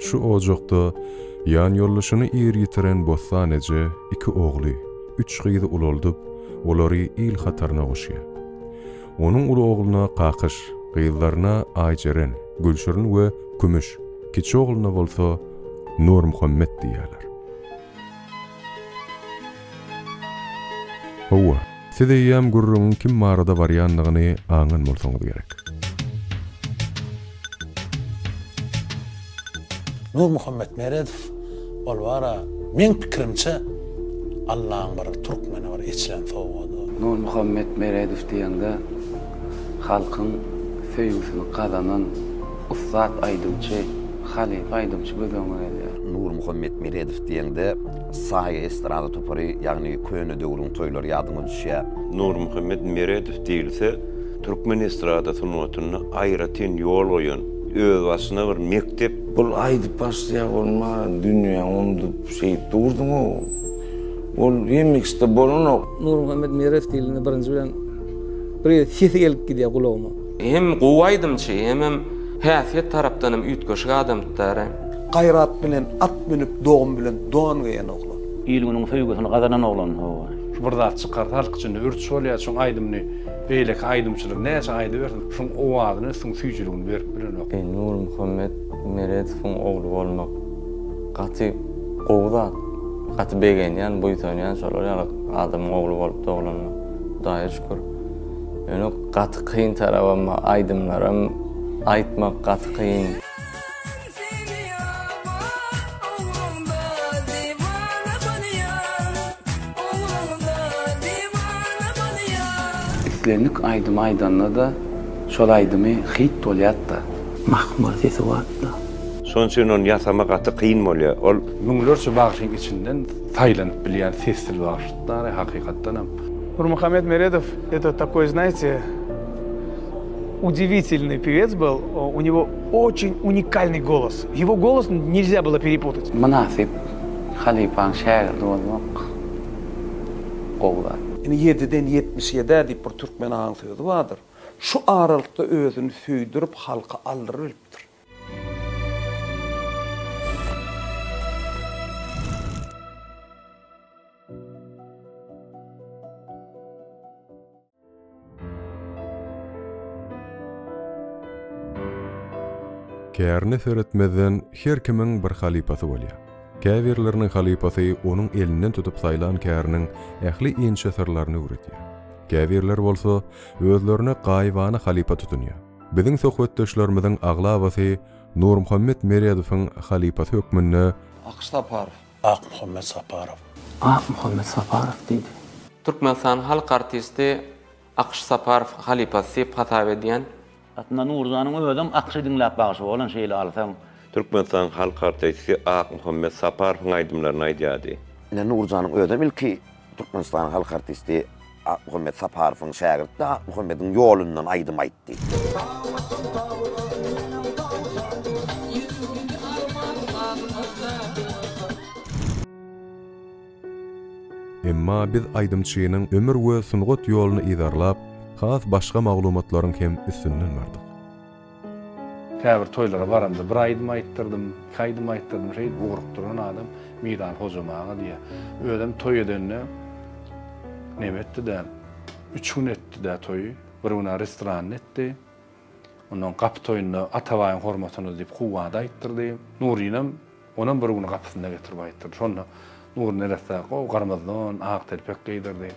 şu ojokda ýan ýollaşyny ir ýitiren bossan eje 2 ogly, 3 gyzy uloldyp, olary il hataryna goşýar. Onuň uly oglyna Qakyş, gyzlaryna Aýjeren, Gülşürün we Kümüş, kiçi oglyna bolsa Nur Muhammed diýerler. Howa, size ýam gurrun kim marada barýanlygyny aňan bolsaňyz gerek. Nur Muhammed Meredov olwara men pikirimçe Allah'ın bir Türkmeni var içlen sowgady. Nur Muhammed Meredov diýende halkyň söýgüsini gazanan Ussat Aýdymçy, Halip Aýdymçy gözüňe gelýär. Nur Muhammed Meredov diýende sahy estrada topary, ýagny köne döwrüň toýlary ýadyma düşýär. Nur Muhammed Meredov diýilse, Türkmen estrada sunuwatyny aýratyn ýol boýun, öz başyna bir mektep. Bul aýdyp başlaýar bolma, dünýä ondy şey durdumy? Ol ýemekste bolany. Nur Muhammed Meredov diýilende birinji bilen bir sesi gelip gidýär gulaguma. Hem gowaýdymçy, hem häsiýet tarapdanam üýtgeşik adamdyr. Gayrat bilen at minip doğum bilen doğan gayan oglan. İlgünün söýgüsini gazanan oglan howa. Şu bir zat çykar halk içinde örtüş bolýar, şoň aýdymny beýlek aýdymçylyk näçe aýdy berdi, şoň owadyny, şoň süýjüligini berip bilenok. Nur Muhammed Meredowyň ogly bolmak gaty gowda, gaty begenýän, boýtanýan şolar adamyň ogly bolup doglanma. Hudaýa şükür. Ýöne gaty kyn tarabama aýdymlarym aýtmak gaty kyn. Lenik aýdym aýdanna da şol aýdymy hit bolýatda. Mahmur sesi watda. Şoň üçin onu ýasamak gaty kyn bolýar. Ol Müňlerçe bagşyň içinden taýlanyp bilýän sesli bagşytlar hakykatdanam. Nur Muhammed Meредов — это такой, знаете, удивительный певец был. У него очень уникальный голос. Его голос нельзя было перепутать. Manasip Halipaň şäherdi bolmak. Gowda. 7'den 77'e diýip bir Türkmen aň sözi vardır. Şu aralykda özüni süýdürip halka aldyrylpdyr. Kärni söretmeden her kimiň bir halipasy bolýar. Käbirleriniň halipasy onuň elinden tutup saýlan käriniň ähli inçe sırlaryny öwretýär. Käbirler bolsa özlerine gaýbany halipa tutunýar. Biziň söhbetdeşlerimiziň aglabasy Nur Muhammed Meredowyň halipasy hökmünde Ak Muhammed Saparov. Muhammed Saparov diýdi. Türkmenistan halk artisti Akş Saparov halipasy diýip hatap edýän. Atna Nurzanyň özüm akşy dinläp bagşy bolan şeýle alsam. Türkmenistan halk artisti Ak Muhammed Saparowyň aýdymlaryny aýdýardy. Nurjanyň özüm ilki Türkmenistan halk artisti Ak Muhammed Saparowyň şägirdi, Ak Muhammediň ýolundan aýdym aýtdy. Emma biz aýdymçynyň ömür we sungat ýoluny idarlap, has başga maglumatlaryň hem üstünden bardyk. Käbir toýlara baranda bir aýdym aýtdyrdym, iki aýdym aýtdyrdym, şeýle ugurup duran adam meydan hojamaga diýe. Özüm toý edende neme etdi de 3 gün etdi de toý, bir gün restoran etdi. Ondan gapy toýunda atawaýyň hormatyny diýip kuwada aýtdyrdy. Nurinem onuň bir gün gapysyna getirip aýtdyrdy. Şonda Nur nerese o garmazdan ak telpek giydirdi.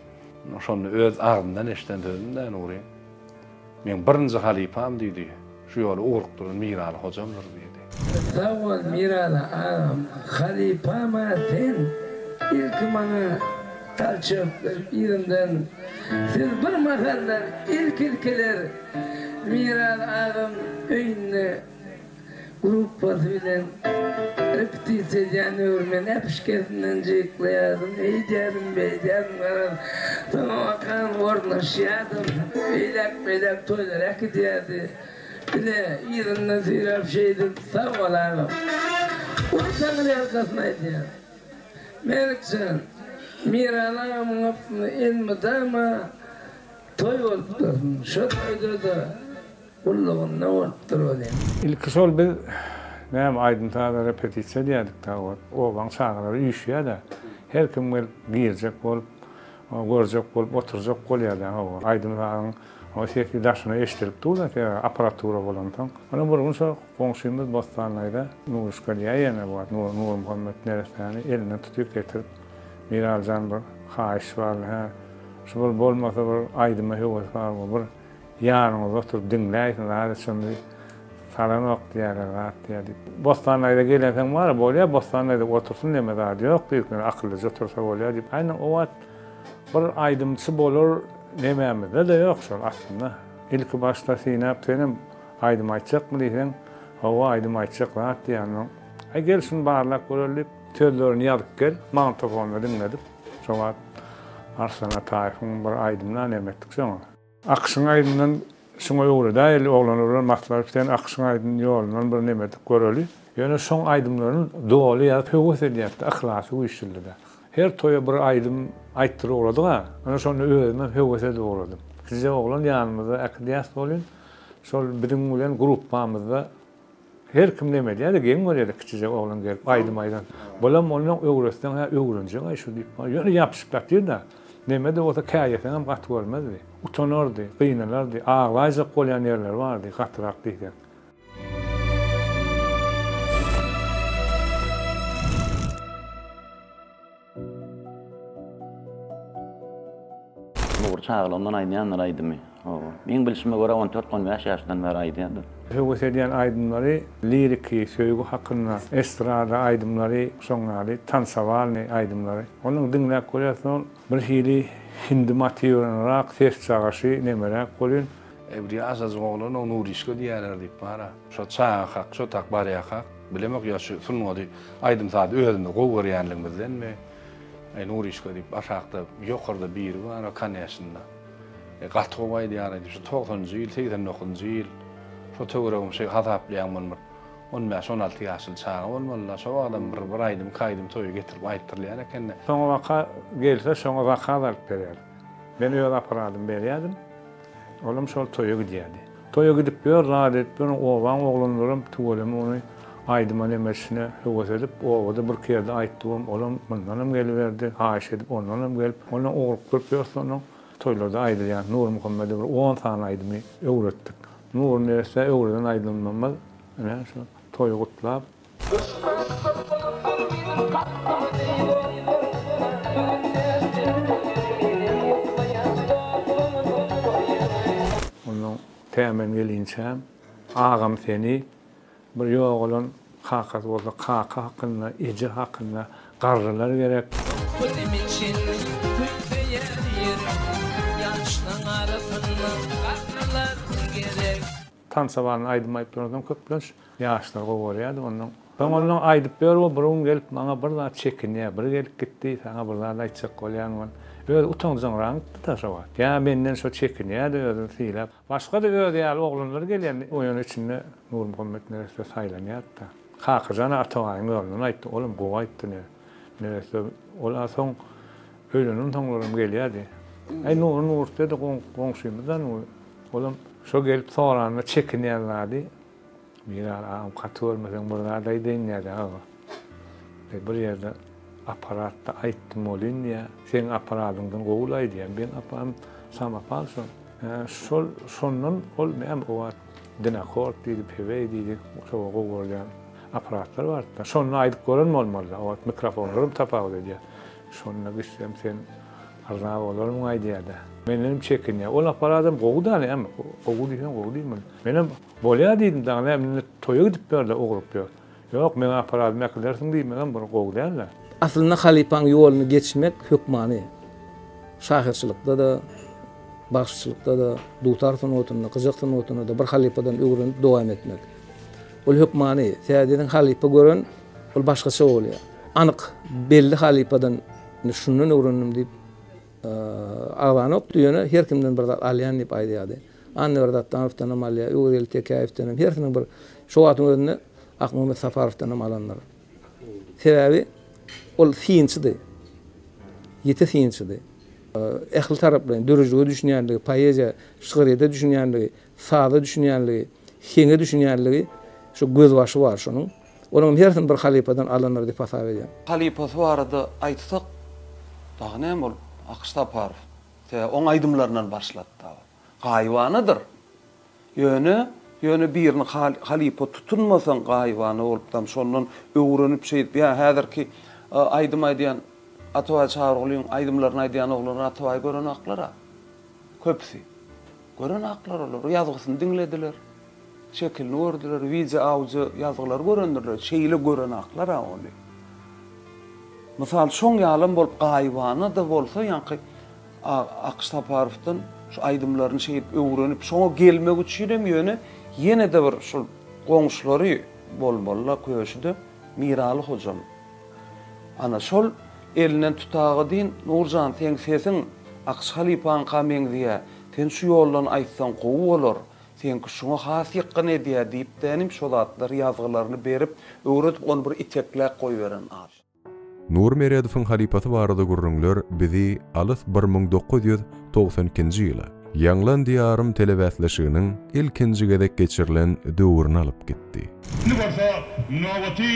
Şonu öz ağzından eşden döndüm de Nuri. Men birinji halipam diýdi. Şu ýoly ugurup duran Miraly hojamdyr diýdi. Zawal Miraly ağam halipama sen ilk maňa talçyp ýerimden siz bir mahallar ilkiler Miraly ağam öýünde gruppasy bilen repetisiýany örmen äpişkesinden jyklaýardym, eýdärim, beýdärim garan. Tawakan ornaşýardym, beýlek toýlar akydýardy. Bile ýerinden syrap şeýdi, sawgalarym. Ortaňyň ýarkasyna aýdýar. Merkçen, Miraly ağamyň apsyny elmedama toý bolupdyr. Şo toýda da ullugyny bolupdyr. İlk şol biz Näme aýdym taýda repetisiýa diýdik taýda. Owaň çağları üýşýär da. Her kim gelip giýjek bolup, görjek bolup, oturjak bolýar da. Aýdym taýdaň o şekilde daşyna eşitilip durda ki aparatura bolandan. Ana bir gün şo goňşymyz Bostanlaýda Nuruşka ýene bar. Nur Muhammed neresini eline tutup getirip Miraljan bir haýyş bar. Şu bolmasa bir aýdyma höwes bar bir ýanyňyza oturup dinläýsin, hada şondy salan wagt ýalar diýdi. Bostanlaýda gelensen bar, bolýar Bostanlaýda otursun deme zady ýok, diýip akyllyca otursa bolýar diýip. Aýna o wagt bir aýdymçy bolar nemämizde de ýok şol aslında. İlki başta sinäp senem aýdym aýtjak mı diýsen, hawa aýdym aýtjak zat diýýär. Ay gelsin barlak görülip, sözlerini ýazyp gel, magnitofonda dinledip, şo wagt Arslan Ataýewiň bir aýdymdan emetdik şoňa. Akşyň aýdymdan şoňa ýoly daýly oglanlar maksatlar bilen akşyň aýdym ýolundan bir nemedik göreli. Ýöne şoň aýdymlaryň doly ýa-da höwes edýärdi, ihlasy uýşuldy. Her toya bir aýdym aýtdyr olady ga, ana şonu özüme höwes edip oladym. Kize oglan ýanymyzda akdiýas bolýan, şol biziň bilen gruppamyzda her kim nemedi ýa-da geň görýär kiçije oglan gelip aýdym aýdan. Bolam onuň öwresden öwrenjek aý şu diýip, ýöne ýapyşyp bakýar da. Nemede olsa käýefen hem gat görmezdi. Utanardy, gynanardy, ağlaýjak bolýan ýerler bardy, gatyrak diýdi. Nur çağılandan aýdýanlar aýdymy. Meň bilişime görä 14-15 ýaşdan beri aýdýandy. Höwes edýän aýdymlary liriki, söýgü hakynda, estrada aýdymlary, soňary, tansavalny aýdymlary. Onuň dinläp görýärsiň bir hili hindi materiýalyrak ses çağaşy nemerek bolýan. Ebri azaz oglan o Nurişka diýerler diýip bara. Şo çağak, şo tak barýak. Bilemek ýaşy sunmady. Aýdym zady özünde gow görýänligimizdenmi? Nurişka diýip aşakda ýokarda biri bar, kanýaşynda. Gatoway diýär, şu 90-njy ýyl, 89-njy ýyl. Şo töweregim şey hataplaýanmyn bir 15-16 ýaşyl çağı bolmaly. Şo adam bir aýdym, kaýdym toýu getirip aýtdyrlýar eken. Soňa waka gelse, soňa waka alyp berýär. Men öýe aparadym berýärdim. Olam şol toýa gidýärdi. Toýa gidip ýör, rahat etip, owaň oglanlarym tuwalym ony aýdyma nemesine höwes edip, owada bir kerde aýtdym, olam mundanam geliberdi, haýyş edip, ondanam gelip, onu ogrup görüp ýörsen, toýlarda aýdylýan Nur Muhammede bir 10 tane aýdymy öwretdik. Nur nerese öwreden aýdylmamaz, ene şu toýu gutlap. Onu tämen gelinçem, ağam seni bir ýogalan hakat bolsa kaka hakynda, eje hakynda garrylar gerek. Tansavalny aýdym aýdyp berdim köplenç ýaşlar gowarýardy onuň. Ben onuň aýdyp berip burun gelip maňa bir zat çekinýär, bir gelip gitdi, saňa bir zat aýtjak bolýan. Öýle utanjak taşawa. Ya menden şo çekinýär, özüni fiýlap. Başga da öýle oglanlar gelýär, oýan içinde Nur Muhammed nerese saýlanýar da. Hakyjana ataýyň ýolundan aýtdy, oğlum gowy aýtdy nerese ola soň öýlenin taňlarym gelýärdi. Nur dedi goňşymyzdan oğlum şo gelip soranyny çekinýärlerdi. Miral ağam katılmasan burada daýdynýar ha. Bir ýerde aparatda aýtdym bolyn ýa, sen aparatyňdan gowulaýdy ýa, ben apam sama palşon. Şondan ol men o wagt dinakort diýip PV diýip şo gowulýan aparatlar bar. Şonu aýdyp gören bolmaly. O wagt mikrofonlarym tapawdy diýär. Şonu gitsem sen arza bolarym aýdýar. Menem çekinýär. Ol aparatym gowudan hem gowu diýen gowu diýmän. Menem bolýar diýdim da men toýa gidip berler ogrup ýok. Ýok men aparatym ýaklarsyň diýmän bir gowu däller. Aslında halipaň ýolunu geçmek hükmany. Şahyrçylykda da, başçylykda da, dutar sanatynda, gyjak sanatynda da bir halipadan öwrenip dowam etmek. Ol hükmany. Täzeden halipa gören ol başgaça bolýar. Anyk belli halipadan şundan öwrendim diýip ağlanıp diýene her kimden bir zat alýan diýip aýdýardy. Anne bir zatdan aftanam alýar, öwrel tekayifden her kimin bir şo watyň özünde Ahmet Safarowdan alanlar. Sebebi ol fiýinçidi. Ýete fiýinçidi. Ähli tarap bilen dörüjüge düşünýänligi, poeziýa, şygyryda düşünýänligi, sada düşünýänligi, henge düşünýänligi şu göz başy bar şonuň. Onun hersin bir halipadan alınır dip hasap edýär. Halipasy barada aýtsak, dağı näme bol? Aqş Saparov. Oň aýdymlaryndan başlatdy. Gaýwanydyr. Ýöne birini halipa tutunmasan gaýwany bolupdam şondan öwrenip şeýip ýa häzirki aýdym aýdýan Ataway çağırgylyň aýdymlaryny aýdýan oglar Ataway gören aklara. Köpsi. Gören aklar olar. Ýazgysyny diňlediler. Şekilini gördüler, video, audio ýazgylary görendirler. Şeýle gören aklar oly. Mysal şoň ýalym bolup gaýwany da bolsa ýa-ni Aqş Saparovdan şu aýdymlaryny şeýip öwrenip şoňa gelmek üçin ýöne ýene de bir şu goňşulary bolmaly köşüde Miraly hojam. Ana şol elinden tutağı din Nurjan teň sesin Aqş Halipan kameň diýe sen şu ýoldan aýtsaň gowy bolar. Sen şoňa has ýykyn edýär diýip denim şol atlar ýazgylaryny berip öwretip onu bir itekläk goýberen al. Nur Meredowyň halipasy barada gurrunlar bizi alys 1992-nji ýyla Ýanglan diýarym telebäsleşiginiň ilkinji gedek geçirilen döwrüni alyp gitdi. Ne bolsa Nowati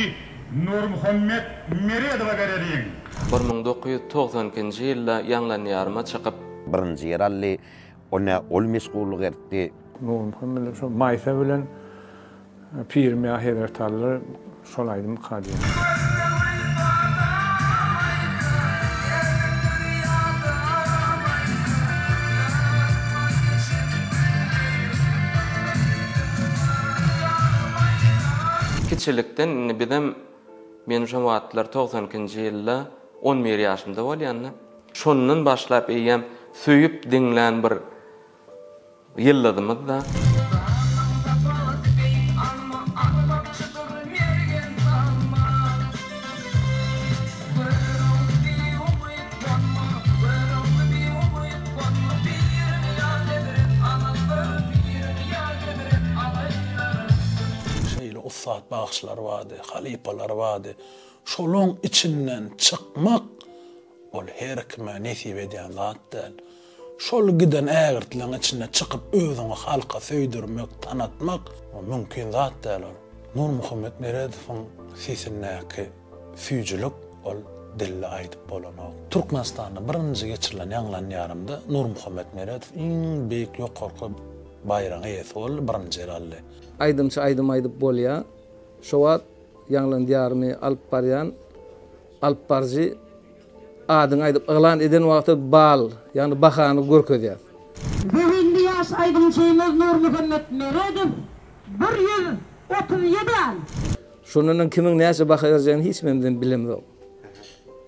Nur Muhammed Meredowa berediň. 1992-nji ýylda Ýanglan diýaryma çykyp birinji ýeralli ona ol meşgullyk etdi. Nur Muhammed şu Maysa bilen Pir Meher Tallar şol aýdym kadýar. Kiçilikden bizem men şu wagtlar 92-nji ýylda 11 ýaşymda bolýandy. Şondan başlap eýem söýüp diňlän bir ýylladymyz da. Saat bağışlar vardı, halipalar vardı. Şolun içinden çıkmak ol her kime nesip edýän zat däl. Şol giden ägirtleň içine çıkyp özüňi halka söýdürmek, tanatmak o mümkin zat däl. Nur Muhammed Meredowyň sesindäki süýjülük ol dille aýdyp bolanok. Türkmenistanda birinji geçirilen Ýanglan ýarymda Nur Muhammed Meredow iň beýik ýokarky bayragy ýeti bol birinji ýerally. Aydymça aýdyp bolýar. Şowat Ýanglan diýarymy alyp barýan, alyp barjy adyň aýdyp ýalan eden wagtda bal, ýani bahany görkezýär. Bugün ýaş aýdymçymyz Nur Muhammed Meredow 137. Şondan kimiň näçe baha ýazýany hiç memden bilemok.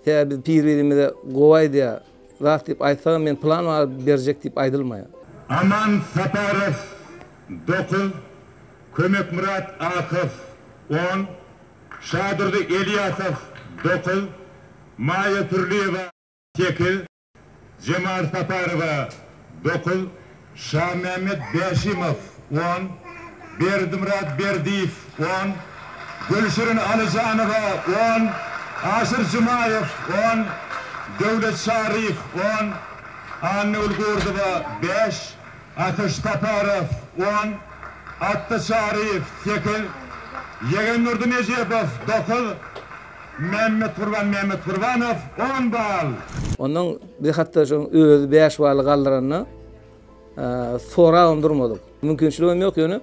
Ýa biz pirimizde gowaý diýär, rast diýip aýtsam men plan berjek diýip aýdylmaýar. Aman Saparov 9, Kömek Murat Akif 10, Şadırdı Elyasov 9, Maya Turlieva 8, Cemal Saparova 9, Şah Mehmet Beşimov 10, Berdimurat Berdiyev 10, Gülşirin Alıcanova 10, Aşır Cumayev 10, Devlet Şarif 10, Anne Ulgurdova 5, Ateş Saparov 10, Attı Şarif 8, Yegen Nurdi Necipov 9, Mehmet Kurbanov 10 bal. Ondan bir hatta şu öz 5 bal galdyranyny sonra ondurmadyk. Mümkinçiligim ýok ýöne.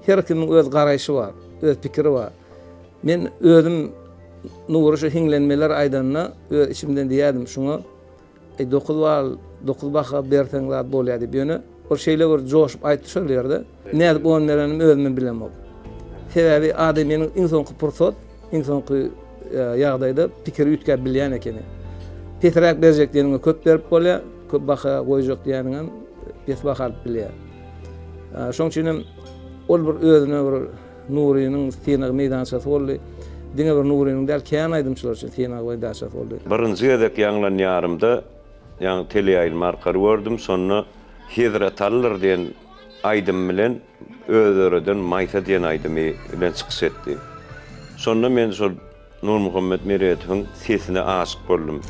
Her kimiň öz garaýşy bar, öz pikiri bar. Men özüm Nury şu hiňlenmeler aýdanyna öz içimden diýädim şuňa 9 baha berseňler bolýar diýip ýöne. O şeýle bir joşup aýtdy şol ýerde. Nädip onu berenim özüm bilemok. Sebebi adamyň iň soňky pursat, iň soňky ýagdaýda pikir ýetkän bilýän ekeni. Petrak berjek diýeniňe köp berip bolýar, köp baha goýjak diýeniňe pes baha alyp bilýär. Şoň üçin ol bir özüne bir Nurynyň synagy meýdançasy boldy. Diňe bir Nurynyň däl kän aýdymçylar üçin synagy meýdançasy boldy. Birinji gedek Ýanglan ýarymda ýa-ni teleýaýlym arkaly gördüm, sonra Hidra Tallar diýen aýdym bilen özlerden Maysa diýen aýdymy bilen çykyş etdi. Sonra men şol Nur Muhammed Meredowyň sesine aşyk boldum.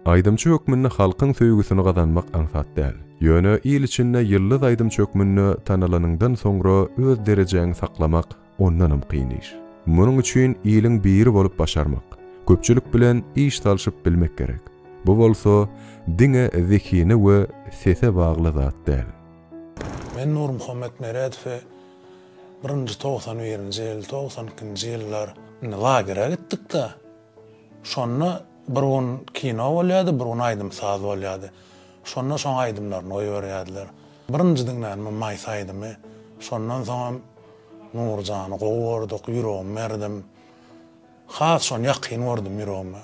Aydymçy hökmünde halkyň söýgüsini gazanmak ansat däl. Ýöne il içinde ýyllyz aydymçy hökmünde tanalanyňdan soňra öz derejäňi saklamak ondanam kyn iş. Munuň üçin iliň biri bolup başarmak, köpçülik bilen iş talşyp bilmek gerek. Bu bolsa diňe zekine we sese bagly zat däl. Men Nur Muhammed Meredow 91-nji ýyl, 92-nji ýyllar lagera gitdik da. Şonna bir gün kino bolýady, bir gün aýdym saz bolýady. Şonna şoň aýdymlaryny oýberýärdiler. Birinji diňlärme maýs aýdymy. Şondan soň Nurjany gowurdyk, ýüregim berdim. Has şon ýakyn wurdum ýüregime.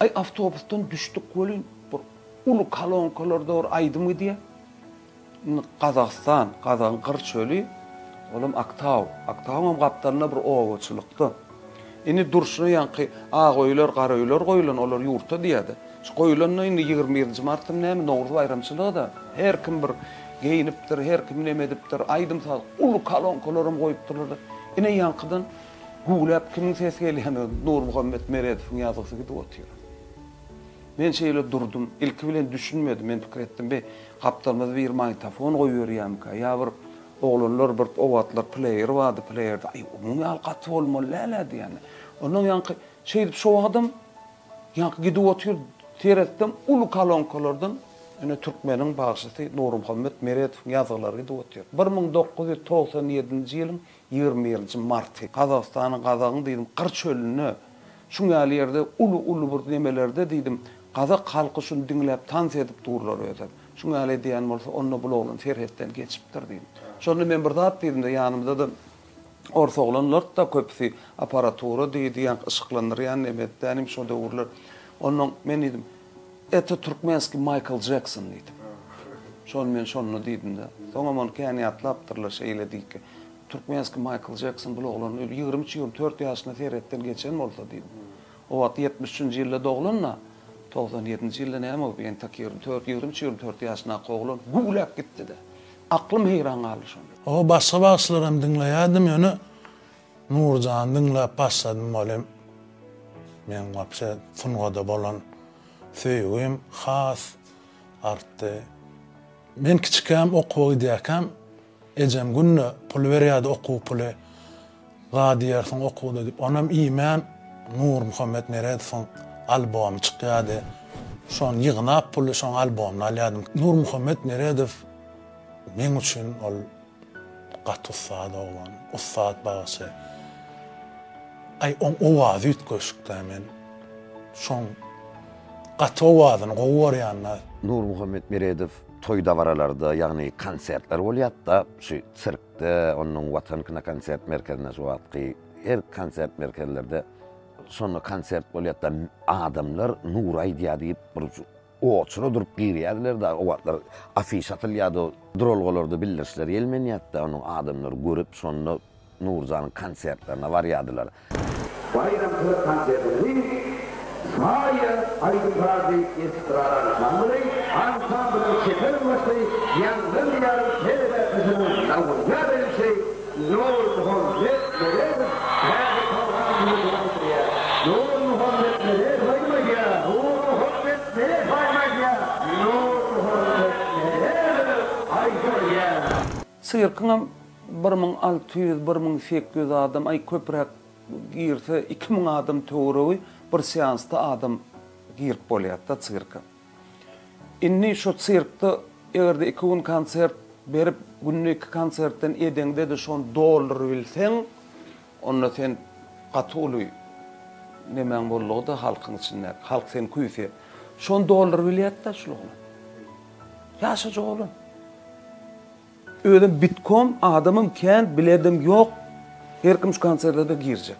Ay avtobusdan düşdük bolyn, bir ulu kolonkalarda aýdymy diýe. Kazakistan, Kazan Kırçöli, oğlum Aktawam kaptanına bir oğuçuluktu. Ini durşuna yankı ağoylar, qaraylar koyulan, olar yurta diýedi. Şu koyulanna indi 27 martym näme Nowruz bayramçylygy da her kim bir geyinipdir, her kim neme edipdir, aýdym sal ulu kolonkalarym goýupdyrlar. Ine yankydan gulap kimin sesi gelýän Nur Muhammed Meredowyň ýazgysy gidip otýar. Men şeýle durdum, ilki bilen düşünmedim, men pikir etdim, kaptanymyz bir magnitofon goýberýärmi-ka, ýa bir oglanlar bir owatlar player wady, playerda, ay umumy alqaty bolmaly diýeni. Onuň ýanky şeýdip şowagdym, ýanky gidip otýar, teretdim, ulu kolonkalardan ene türkmeniň bagşysy Nur Muhammed Meredowyň ýazgylary gidip otýar. 1997-nji ýylyň 20-nji marty, Kazakstanyň Kazagyň diýdim, Kırçölüne, şuň ýerde ulu bir nemelerde diýdim, Kazak halky şunu diňläp tans edip durlar öýdüp. Şuň ýaly diýen bolsa, onu bu oglan serhetden geçipdir diýdim. Şonu men bir zat diýdim de ýanymda da orta oglanlar da köpsi aparatura diýdiň ışıklandyrýan nemetdenim şo döwürler. Onuň men diýdim, "Eta Türkmenski Michael Jackson" diýdim. Şonu men şonu diýdim de. Soňra men käni atlapdyrlar şeýle diýki. Türkmenski Michael Jackson bu oglan 23-24 ýaşyna serhetden geçen bolsa diýdim. O wagt 73-nji ýylda doglanna 97-nji ýylda näme bolýar? Ben tak 23-24 ýaşyna oglan gulap gitdi de. Aklym heyran galy şonda. O başga bagşlaram diňleýärdim, ýöne Nurjan diňläp başladym bolem. Men wapşe fungoda bolan söýgüm has artdy. Men kiçikam okuwy diýäkam, ejem günne pul berýärdi okuw puly. Gadiýersiň okuwda diýip, onam iýmän Nur Muhammed Meredowyň albom çykýardy. Şon ýygnap puly şon albomny alýardym. Nur Muhammed Meredow men üçin ol gaty ussat oglan, ussat bagasy. Ay on owazy ütköşükde men şon gaty owazyny gowurýanlar. Nur Muhammed Meredow toyda varalarda, ýagny konsertler bolýatda, şu sirkde, onuň Watankina konsert merkezine şowatky, her konsert merkezlerde şonu konsert bolýatda adamlar Nur aýdýar diýip bir oçuna durup girýärler da, o wagtlar afişa atylýardy, drolgalarda bildirişler gelmenýärdi, onuň adamlar görüp şonu Nurjanyň konsertlerine barýardylar. Bayramçılık konsertleri Maya Aydınlardı istikraran Şamlı'yı ansamblı çekermesi yangın yarı kelebe kızının navunya verilse Nur Muhammed Meredow her kavramını durantıya Nur Muhammed Meredow aymaya Nur Muhammed Meredow aymaya Nur Muhammed Meredow aymaya Sıyırkınam 1600-1800 adam ay köprek girse 2000 adam töwreği bir seansta adam girip bolýatda çyrka. Inni şu çyrkda egerde 2 gün konsert berip günlük konsertden edende de şon $1 bilseň, onda sen gatyly nemen bolýar da halkyň içinde. Halk sen küýse. Şon $1 bilýärdi şuly. Ýaşa oğlum. Ödüm bitkom adamım kän biledim yok. Her kim şu konsertlerde girecek.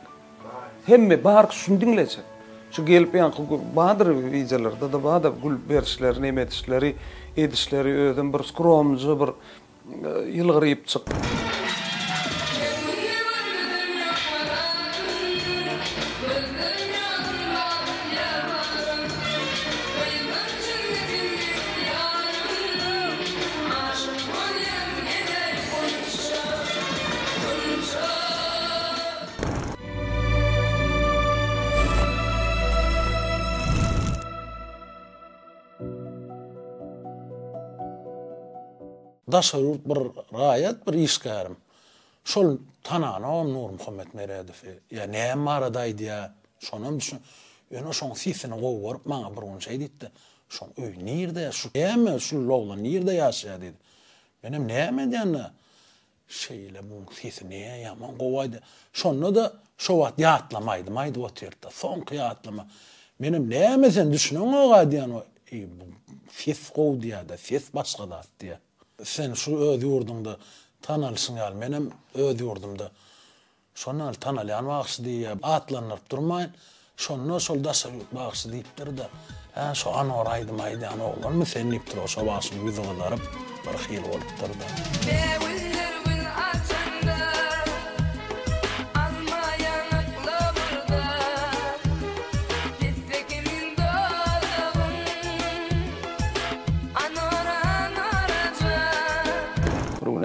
Hemme bar şunu dinleyecek. Şu gelip yankı bahadır vizelerde da bahadır gül berişleri, nemetişleri, edişleri ödüm bir skromcu bir yılgırıyıp çık. daşarut bir rayat bir işgärim. Şol tananam Nur Muhammed Meredow. Ya näme araday diye şonam düşün. Ýöne şoň sisini gowuryp maňa bir gün şey diýdi. Şoň öý nirde şu näme şu lowla nirde ýaşaýar dedi. Benim näme diýende şeyle bu sisi näme ýaman gowaýdy. Şonda da şo wagt ýatlamaydy, maýdy oturdy. Soňky ýatlama. Benim näme sen düşüneň oga diýen o bu ses gow diýär, ses başga da diýär. Sen şu öz ýurdunda tanalsyň ýaly menem öz ýurdumda şonal tanalýan wagty diýär, atlanyp durmaýyn. Şonno şol daşaryp bagşy diýipdir da. Ha şo anor aýdym aýdan oglanmy sen diýipdir o şo başyny ýüzüňe bir hyl bolupdyr da.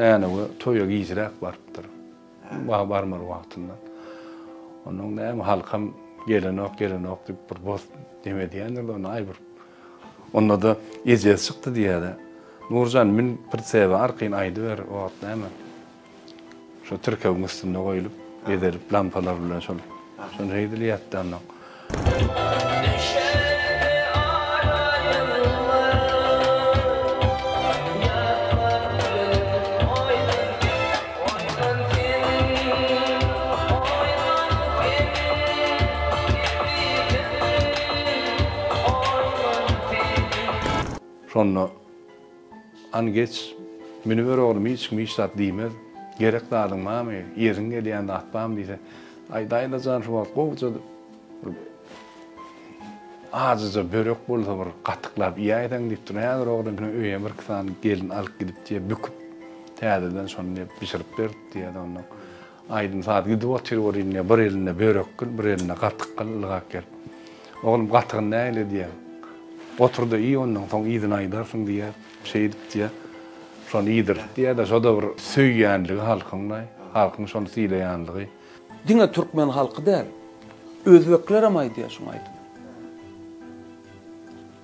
Yani toya giysirak barıptır. Barmar wagtyndan. Onun näme halkam gelenok deyip bir boz demediýändir da onu aýbyr. Onda da ýejes çykdy diýär. Nurjan min prinsebe arqyn aýdy ber o wagt näme. Şu Türkiýe üstünde goýulyp ederip lampalar bilen şol. Şonu heýdilýärdi andan. Şonno an geç münüwer oglum hiç mişat diýmez. Gerek dadyň mamy, ýeriň gelýände atpam diýse, aýdaýlajan şu wagt gowja azyja börek bolsa bir gatyklap ýaýdan diýip durýar oglum öýe bir ksan gelin alyp gidip diýip büküp täzeden şonu pişirip berdi diýär onu. Aýdym saat gidip oturup bir eline börek kıl, bir eline gatyk kıllyga kel. Oglum gatygyny näle diýär. Oturdu iyi ondan soň ýyzyny aýdarsyň diýär, şey diýär. Şonu ýydyr diýär da şoda bir söýýänligi halkyň şonu sylaýanlygy. Diňe türkmen halky däl. Özbekler hem aýdýar şoň aýdym.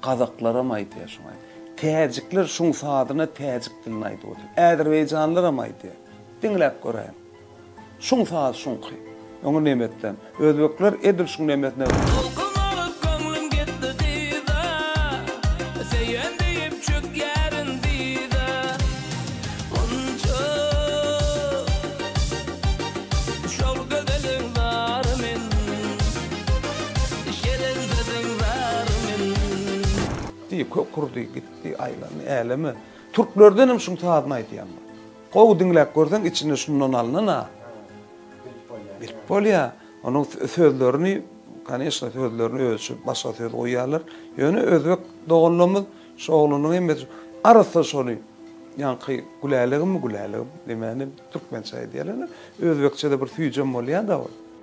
Kazaklar hem aýdýar şoň aýdym. Täjikler şoň sadyna täjik dilini aýdyp. Äzerbeýjanlylar hem aýdýar. Diňläp göräň. Şoň sady şoňky. Oňa nemetden. Özbekler edil şoň nemetden. Kurdy gitdi aýlany älemi. Türklerden hem şoň tadyny aýdýan. Gowy diňläp görseň içinde şundan alnana. Bilip bolýa. Onuň sözlerini, kanyşda sözlerini ölçüp başga söz goýýarlar. Ýöne özbek doganlamy şoğlunyň emes arasy şonu ýanky güläligimi demäni türkmençe aýdýarlar. Özbekçede bir süýjem bolýar da.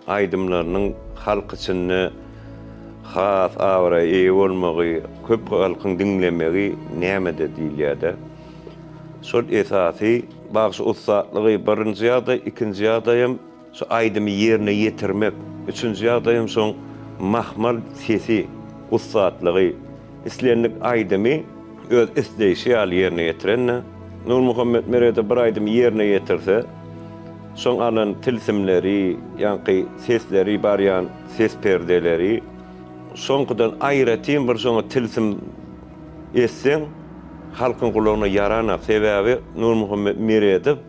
Aýdymlarynyň halk içinde has awra iyi olmagy, köp halkyň dinlemegi näme-de diýilýär. Şol esasy bagşy ustatlygy birinji ýagdaý, ikinji ýagdaýym şu aýdymy ýerine ýetirmek, üçünji ýagdaýym şoň mahmal sesi ustatlygy, islenlik aýdymy öz isleýişi ýaly ýerine ýetirenne. Nur Muhammed Meredow bir aýdymy ýerine ýetirse, şoň alan tilsimleri, ýanky sesleri barýan ses perdeleri soňkydan aýratyn bir şoňa tilsim etseň halkyň gulagyna ýaranak sebäbi Nur Muhammed Meredow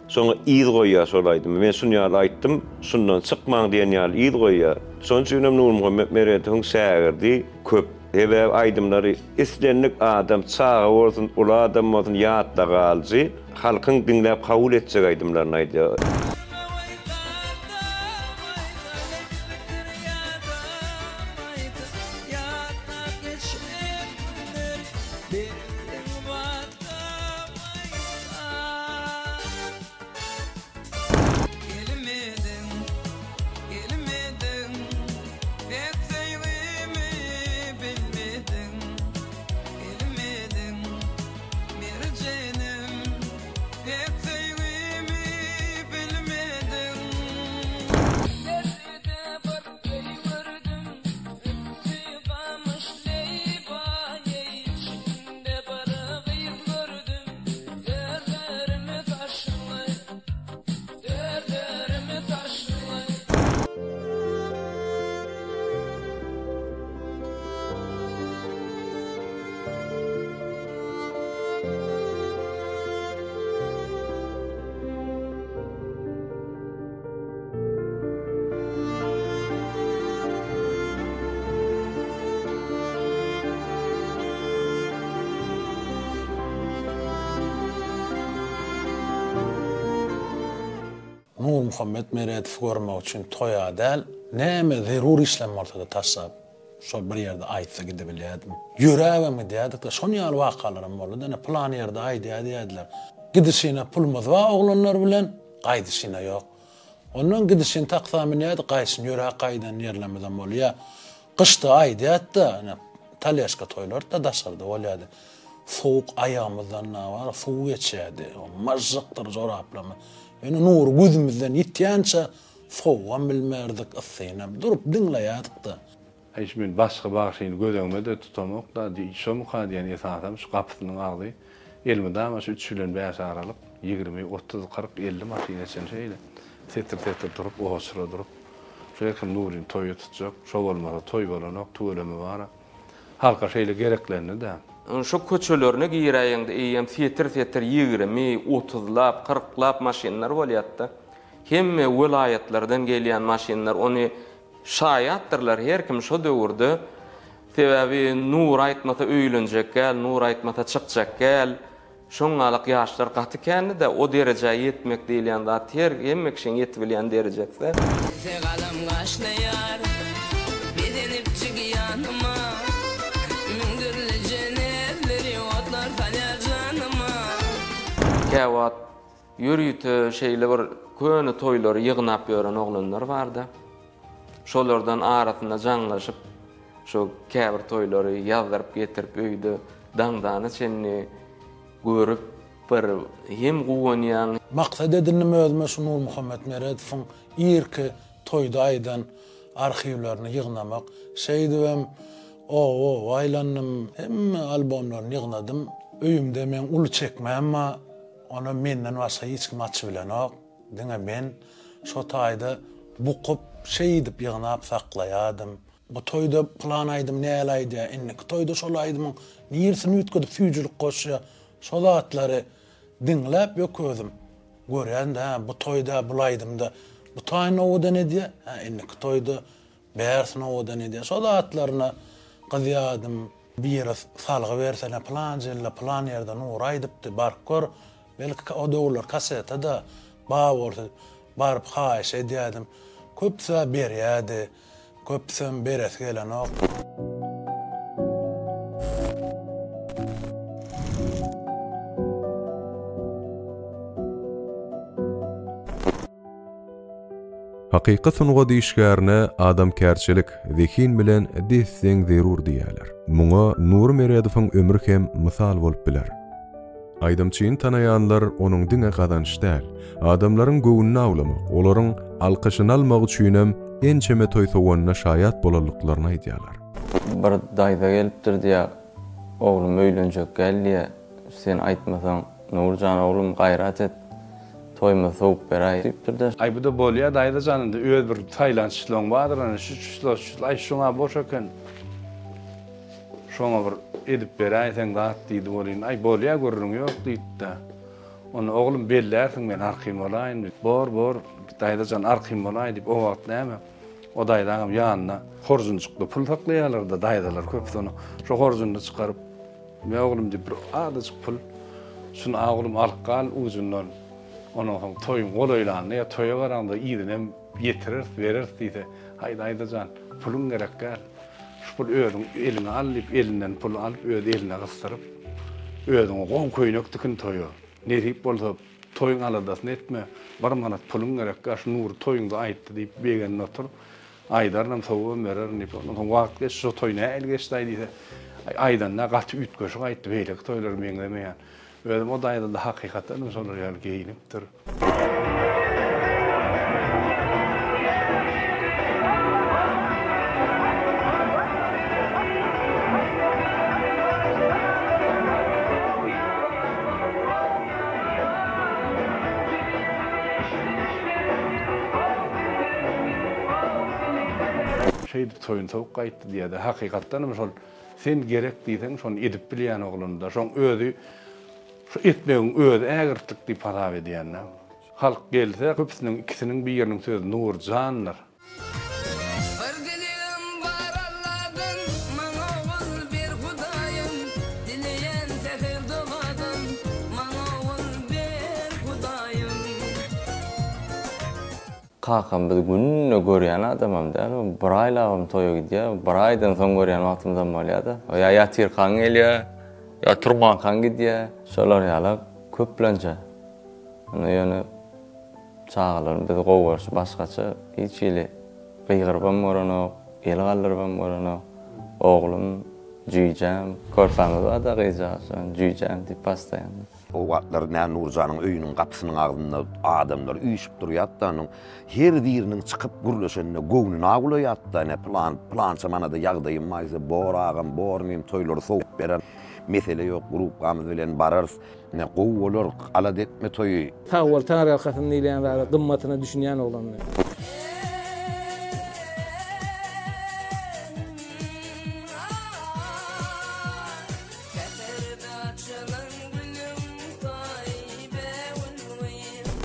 şoňa ýyl goýýar şol aýdym. Men şunu ýaly aýtdym, şundan çykmaň diýen ýaly ýyl goýýar. Şoň üçin Nur Muhammed Meredowyň şäherdi köp. Sebäbi aýdymlary islenlik adam çağa bolsun, ula adam bolsun ýatda galdy. Halkyň diňläp kabul etjek aýdymlaryny aýdýar. Bilmedin, Muhammed Meredif görmek için toya del, näme zerur işlem ortada tassap. Şol bir yerde aýtsa gidebilýärdim. Yürägimi diýdik de şonu ýaly wakalarym boldy da plan ýerde aýdýardylar. Gidişine pulmaz we oglanlar bilen gaýdyşyna ýok. Ondan gidişin taqsamyny ýa-da gaýsyn ýörä gaýdan ýerlemeden bolýar. Qışda aýdýatda, talyaşka toýlar da daşardy bolýardy. Soğuk ayağımızdan ne var? Soğuk geçerdi. Mazıktır zoraplama. Yani nur gözümüzden yitýänçe soğuğan bilmerdik ısıyna. Durup dinleýärdik da. Hiç men başga bagşyny gözüňme de tutamak da şomu kadiýan esatam şu gapysynyň agly. Elmede ama şu 3 ýylyň bäş aralyk 20, 30, 40, 50 maşyna sen şeýle. Setir durup oğuşura durup. Şöyle kim nurin toyu tutacak. Şol bolmasa toy bolanok, tuğulemi var. Halka şeýle gereklerini de. Şu köçelerine giýräýinde eýem setir 20, 30lap, 40lap maşinlar bolýatdy. Hemme vilayetlerden gelýän maşinlar onu şaýatdyrlar. Her kim şo döwürde sebäbi nur aýtmasa öýlenjek gel, nur aýtmasa çykjak gel. Şoňalyk ýaşlar gaty känni de o derejeye ýetmek diýilýän zat her hemme kişiň ýetip bilýän derejekde. Segalam gaşlaýar, bedenip çygýanyma. Käwat ýürüýte şeýle bir köni toýlary ýygnap ýören oglanlar bardy. Şolardan arasynda jaňlaşyp şo käbir toýlary ýazdyryp getirip öýde daňdany çenni görüp bir hem guwanýan. Maksat edinime özüme şu Nur Muhammed Meredif'in irki toýda aýdan arhivlerini ýygnamak. Şeýdibem o aýlanyň hemme albomlaryny ýygnadım. Öýümde men uly çekmem ama onu menden başga hiç kim açy bilenok. Diňe men şo taýda bukup şeýdip ýygnap saklaýadym. Bu toýda plan aýdym näle aýdy, innik toýda şol aýdym. Niýersini ütküdip süýjülük goşýa. Şol atlary dinläp ýöközüm. Görýän-de bu toýda bulaýdym da bu taýny oda ne diýe? Innik toýda bärsini oda ne diýe? Şol atlaryna gyzýadym. Bir salgy bersene plan ýerde nur aýdypdy, bark gör. Belki o döwürler kaseta da bawordy, barıp haýyş edýärdim. Köpse berýärdi, köpsem beres gelenok. Hakyky sunuga diýişgärine adam kärçilik, zekin bilen desseň zerur diýerler. Muňa Nur Meredif'in ömrü hem mysal bolup biler. Aýdymçyny tanaýanlar onuň diňe gazanç däl, adamlaryň göwnüni awlamak, olaryň alkyşyny almak üçin hem ençeme toýsowanyna şaýat bolanlyklaryny aýdýarlar. Bir daýda gelipdir diýe, oglum öýlenjek gelýär. Sen aýtmasaň, Nurjan oglum gaýrat et. Toyma soğuk beray dipdir de. Ay bu da bolýar daýda janynda öz bir taýlançylygyň bardyr, şu ay şoňa boşaken. Şoňa bir edip beray sen dat diýdi bolýan. Ay bolýar görürüň ýok diýdi. Onu oglum bellersiň men arkym bolaýyn. Bor daýda jan arkym bolaýyn diýip o wagt näme? O daýdaňam ýanyna horzunçykly pul taklaýarlar da daýdalar köpsini. Şo horzunny çykaryp men oglum diýip bir adajyk pul şunu oglum alyp gal uzundan. Onun toyun golaýlandy, ýa toýa garanda ýygynem ýetirir, berer diýdi. Haýda jan, pulun gerek gel. Şu pul öýüň eline alyp, elinden pul alyp öýüň eline gystyryp, öýüň goň köýnekdikin toýu. Nerip bolsa toyun aladasyn etme, bir manat pulun gerek gel, şu Nur toýuňda aýtdy diýip begenden oturup, aýdarnam soňra berer diýip, onun wagt geç şu toýuna elgeçdi diýdi. Aýdan na gaty ütgeşik aýtdy, beýle toýlar meňlemeýän. Özüm o daýda da hakykatdan şolar ýaly geyinipdir. Şeýdi toýun soğuk gaýtdy diýdi. Hakykatdan şol sen gerek diýsen şonu edip bilýän oglunda, şoň özi şu etmeğin öýde ägirtlik diýip harap edýänler. Halk gelse köpsiniň ikisiniň bir ýeriniň sözi Nurjanlar. kakam biz günne görýän adamam däl, bir aýlabam toýa gidýär, bir aýdan soň görýän wagtymdan bolýar-da. Ya ýatyr kan gelýär, ya turman kan gidýär. Şolar ýaly köplençe. Ana ýöne çağlarym biz gowurş başgaça hiç ýyly beýgirbam boranok, el galdyrybam boranok. Oğlum Jüýjäm, körpämiz ada gyjaşan, Jüýjäm diýip bastaýan. O wagtlar näme Nurjanyň öýüniň gapysynyň agdynda adamlar üýşüp durýatda, anyň her biriniň çykyp gürleşenine göwnüni agulaýatda, ne plança manada ýagdaýym maýzy boragam, bornym toýlary soňup beren. Mesele ýok, grupamyz bilen barars, ne gowular alad etme toýy. Tawal taňry alkatyny diýen zat gymmatyny düşünýän oglanlar.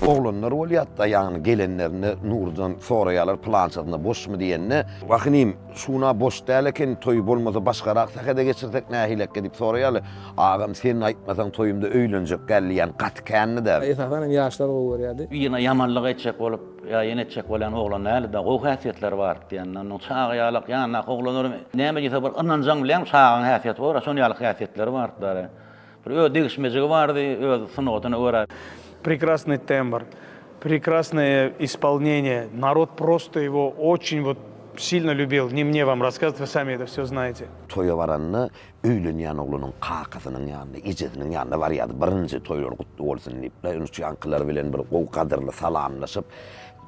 Oglanlar bolýatda, ýagny gelenlerini Nurdan soraýarlar plançatyna boşmy diýenne, "Wakynym, şuna boş däl eken, toý bolmasa başgarak tähede geçirsek nähilek" diýip soraýarlar. "Agam, sen aýtmasaň toýumda öýlenjek gelýän gatkanny da." Esasen ýaşlar gowarýardy. Ýene yamanlyk etjek bolup, ýa ýene etjek bolan oglanlar da gow häsiýetler bar diýenden, o çağyalyk ýa-na oglanlar näme diýse bir ananjaň bilen çağan häsiýet bar, şonu ýalyk häsiýetler bar da. Bir öz degişmejigi bardy, öz synogatyna öwrer. Прекрасный тембр, прекрасное исполнение. Народ просто его очень вот сильно любил. Не мне вам рассказывать, вы сами это все знаете. Toýa baranny öýlenýän oglunyň kakasynyň ýanyna, ijediniň ýanyna barýardy. Birinji toýlar gutly bolsun diýip, ýa-ni ýankylar bilen bir gow kadyrly salamlaşyp,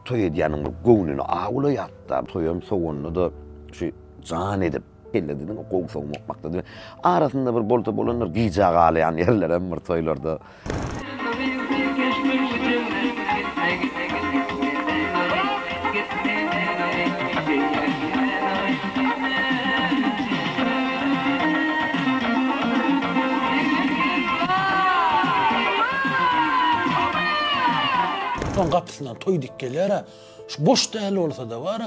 toý edýäniň bir göwnüni agulaýatda. Toýam soňunda da şu jan edip geldiň gow soňmakda. Arasynda bir bolta bolanlar giýjä galýan ýerler hem bir toýlarda. Son kapısından toy dikkeler, şu boş däl bolsa da var,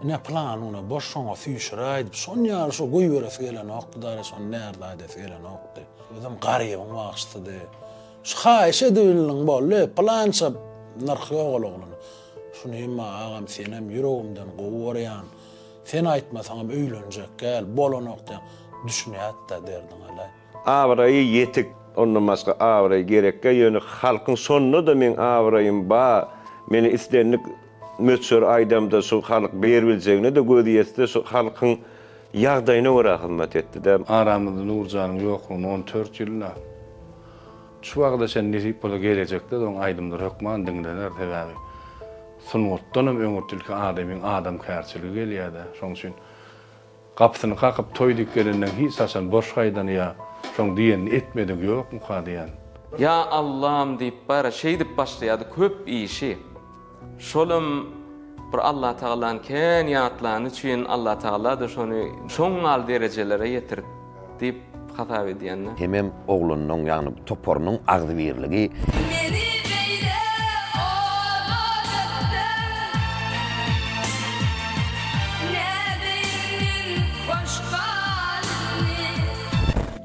ne plan ona boş şoňa füýşraýdy, son ýar şu goý beresi gelen wagtda son nerede gelen wagtda. Özüm garybyň wagtda. Şu haýşe döwlüň boly, plança narxy oglagyny. Şunu hemma agam senem ýüregimden gowurýan. Sen aýtmasaň öýlenjek gel, bolanokda düşünýär-de derdiň alay. Awraýy ýetik ondan başga awraýy gerekkä ýöne halkyň sonuna da men awraýym ba, meni islenlik möçür aýdamda şu halk berbiljegine de gözi ýetse şu halkyň ýagdaýyna görä hyzmat etdi-de. Aramyzda Nurjanyň ýoklugyny 14 ýylla. Şu wagtda sen nesip bola gelecekde oň aýdymlar hökman diňlenler sebäbi. Sunwatdanam öňürtülki adamyň adam kärçiligi gelýär-de. Şoň üçin gapysyny kakıp toý dikkelenden hiç saçan boş gaýdany ýa şoň diýen etmedik ýokmu ha diýen. Ya Allah'ım deyip bara şey deyip başlaýardy köp işi. Şolum bir Allah Taala'nın ken ýatlaryny üçin Allah Taala da şonu şoňal derejelere ýetirdi deyip hatap edýänler. Hemem oglanyň ýagny topornyň agdybirligi.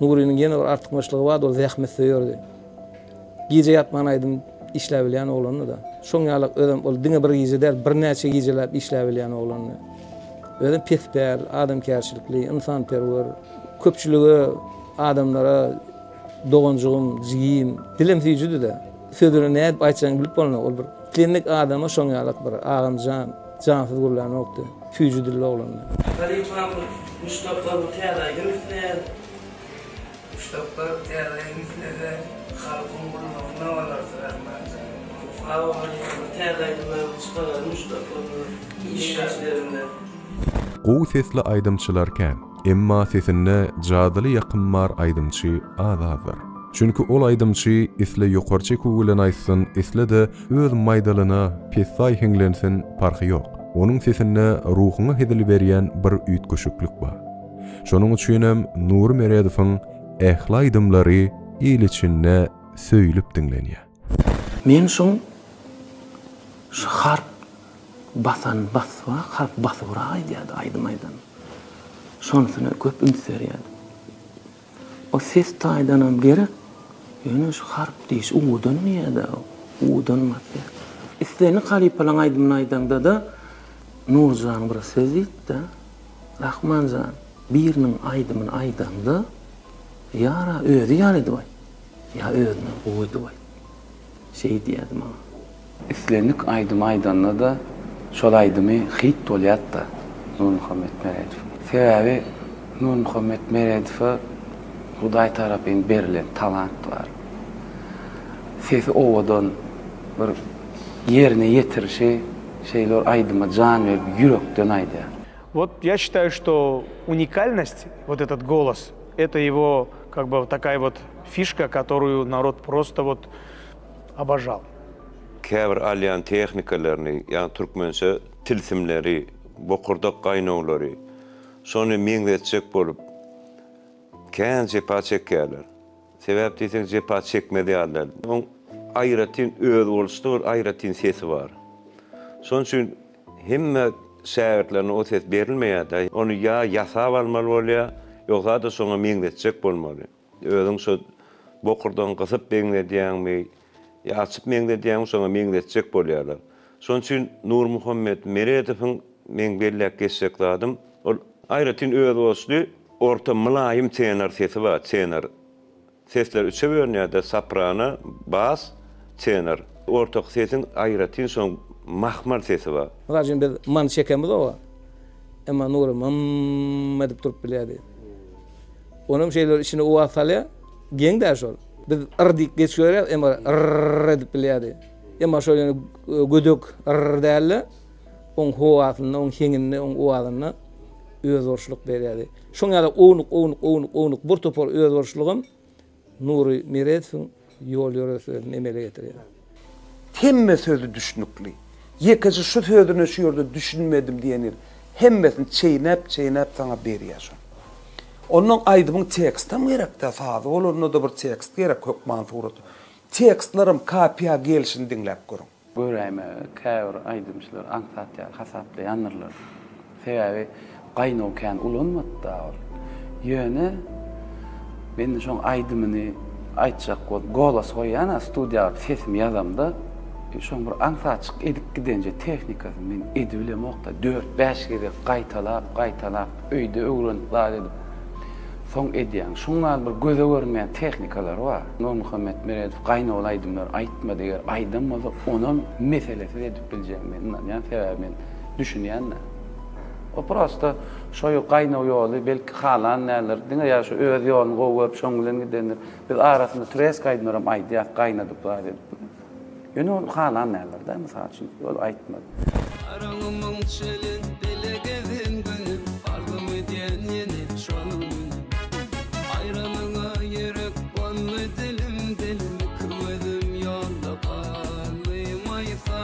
Nuri'nin yine bir artykmaçlygy bar, ol zähmet söýerdi. Gije ýatman aýdym işläbilýän oglany da. Şoň ýalyk özüm ol diňe bir gije däl, bir näçe gijeler işläbilýän oglany. Özüm pesper, adamkärçilikli, insanperwer, köpçüligi adamlara doganjygym, jigim, dilim süýjüdi de. Söýdüri näde aýtsaň bilip bolany, ol bir klinik adama şoň ýalyk bir agamjan, jansyz gurlan okdy. Süýjüdi oglany. Mustafa Tiyaday'ın Mustafa Tiyaday'ın üstüne halkın bulunduğuna varlarsa rahmanca. Tiyaday'ın çıkarlar Mustafa'nın işlerinde. Gow sesli aýdymçylarken, emma sesine jadyly ýakynmar aýdymçy azazdyr. Çünki ol aýdymçy isle ýokarçy kugulen aýtsyn, isle de öz maýdalyna pesay hinglensin parhy ýok. Onun sesine ruhuňa hedili berýän bir üýtgüşüklik bar. Şonuň üçin hem Nur Meredowyň ähli aýdymlary il içinde söýülip dinlenýär. Men şoň şu harp baswa, harp basura aýdýardy aýdym. Şonsyna köp ümserýärdi. O ses taýdanam gerek. Ýöne şu harp diýiş uwdan näde? Uwdan masy. İsteni Halipalan aydymyň aýdanda da Nurjan bir söz diýdi. Rahmanjan biriniň aydymyň aýdanda ýara özi ýalydy bay. Ya özüne goýdy bay. Şey diýdi maňa. İsteni aýdym aýdanda da şol aýdymy hit bolýatdy. Nur Muhammed Meredow. Sebäbi Nur Muhammed Meredow Hudaý tarapyn berilen talant var. Sesi owadan bir yerine yetirişi şeyler aydıma can verip yürekten aýdýar. Вот я считаю, что уникальность, вот этот голос, это его как бы такая вот фишка, которую народ просто вот обожал. Käbir alyan tehnikalaryny, yani türkmençe tilsimleri, bokurdak gaýnawlary, şonu meňzetjek bolup kän jepa çekýärler. Sebäp diýsek jepa çekmedýärler. Oň aýratyn öz bolşdy, aýratyn sesi bar. Şoň üçin hemme şäherlerine o ses berilmeýär. Onu ya ýasap almaly bolýar, ýoksa da şoňa meňzetjek bolmaly. Özüň şu bokurdan gysyp meňzetýärmi, ýaçyp meňzetýärmi şoňa meňzetjek bolýarlar. Şoň üçin Nur Muhammed Meredowyň meň bellek geçsek zadym, ol aýratyn öz bolşdy, orta mylaýym tenor sesi bar, tenor. Sesler üçe bölünýär, soprano, bas, tenor. Ortak sesin aýratyn şoň mahmar sesi bar. Rajyn biz man çekemiz o. Emma Nur Muhammed edip turup bilýärdi. Onuň şeýler içine uwasaly, geň däş ol. Biz ırdyk geçýär, emma edip bilýärdi. Emma şol gödök däli, oň howasyny, oň heňini, oň uwazyny öz orşuluk berýärdi. Şoňa da onuq bir topar öz orşulugym Nuri Meredowyň ýol ýöresini emele getirýär. Hemme sözü düşünükli. Yekesi şu sözünü şu ýerde düşünmedim diýenler. Hemmesini çeýnäp sana berýär. Onun aýdymyň tekstam gerekde sazy bolanda da bir tekst gerek hökman suraty. Tekstlerim kopya gelişini dinläp görüň. Göräýme, käbir aýdymçylar aňsatýar, hasaplaýanlar. Sebäbi gaýnawkän ulanmatda. Ýöne men şoň aýdymyny aýtjak golas goýan studiýa sesim ýazamda şoň bir aňsatçyk edip gidenje tehnikasy men edip bilemokda 4-5 kere gaýtalap öýde öwrenip edip soň edýän şoňlar bir göze görmeýän tehnikalar bar. Nur Muhammed Meredow gaýnaw aýdymlar aýtma diýer aýdym bolsa onuň meselesi edip biljek men. Ýani sebäbi men düşünýän. O prosta şoýu gaýnaw ýoly belki halan näler diňe ýa şu öz ýoluny gowy şoň bilen gidenler. Biz arasynda tres gaýdmaram aýdýar gaýnadyp barýar. Ýöne ol halan näler da mysal üçin ol aýtmady. Araňymyň çelin delegedin günüm bardymy diýen ýene şonuň. Aýranyňa ýerek bolmy dilim köwedüm ýolda galýmaýsa.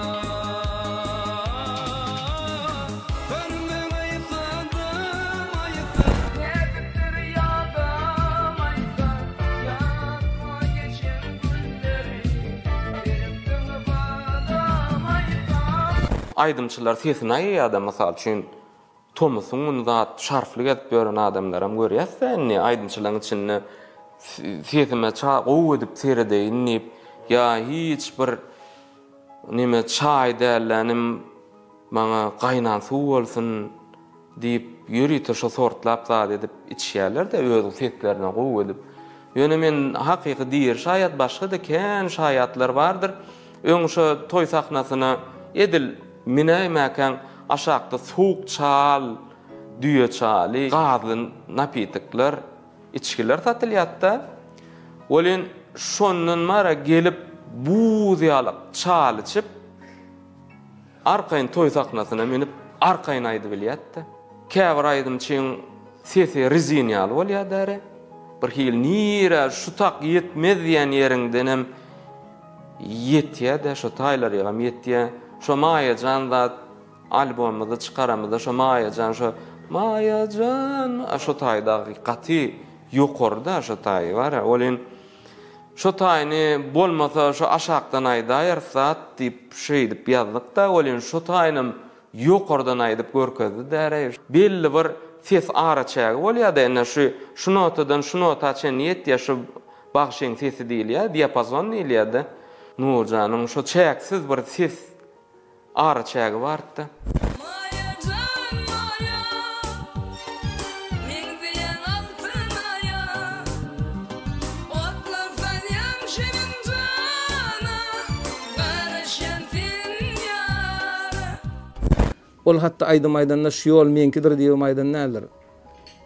Aydymçylar sesini aýýarda mysal üçin Thomasyň zat şarflyk edip beren adamlaram görýärsen, aydymçylaryň içinde sesime gowy edip seredeýin, ýa hiç bir nime çaý dälenim maňa gaýnan suw bolsun diýip ýürüýte şo sortlap zat edip içýärler-de öz seslerine gowy edip. Ýöne men hakyky diýer şaýat başga da kän şaýatlar bardyr. Öň şo toý sahnasyna edil minäýmäken aşakda soğuk çal, düýe çaly, gazyn napitikler, içkiler satylýatda. Olin şondan mara gelip buz ýalyk çal içip arkaýyn toý sahnasyna menip arkaýyn aýdyp bilýärdi. Käbir aýdymçyň sesi rezin ýaly bolýar. Bir hil nire şu tak yetmez diýen ýerinden yetýär-de, şu taýlar ýagam yetýär. Şu Maýajan da albomymyzda çykaramyzda şu Maýajan şu Maýajan şu taýda gaty ýokarda şu taý bar. Olin şu taýny bolmasa şu aşakdan aýdaýar zat diýip şeýdip ýazdykda, olin şu taýnym ýokardan aýdyp görkezdi däre. Belli bir ses araçagy bolýar-da, ene şu notadan şu nota çen ýetýär, şu bagşyň sesi diýilýär, diapazon diýilýär-de. Nurjanyň şu çäksiz bir ses ara çägi bardy. Ol hatta aydym aydanda şu ýol menkidir diýip aýdan näler.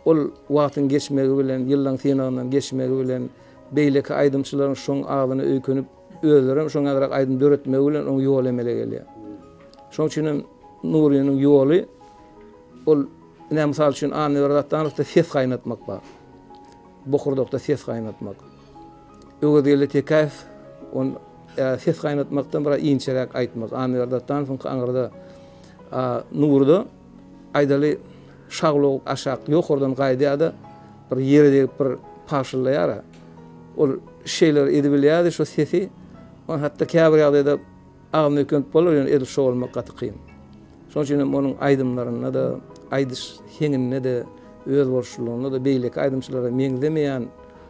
Ol wagtyň geçmegi bilen, ýyllaň synagyndan geçmegi bilen beýleki aydymçylaryň şoň agyny öýkünip özlerem şoň agrak aydym döretmegi bilen oň ýol emele gelýär. Şoň üçin Nuriýanyň ýoly ol näme mysal üçin anwyrdatdan ses gaýnatmak bar. Bohurdakda ses gaýnatmak. Öwedeli tekayf on ses gaýnatmakdan bir iňçerek aýtmak. Anwyrdatdan soň aňyrda Nurda aydaly şaglyk aşak ýokurdan gaýdýady bir ýerde bir paşylaýar. Ol şeýler edibilýärdi şo sesi. On hatda käbir ýagdaýda agyny ökünip bolar, ýöne edip şo bolmak gaty kyn. Şoň üçin onuň aýdymlaryna da aýdys heňine de öz borçlulygyna da beýleki aýdymçylara meňzemeýän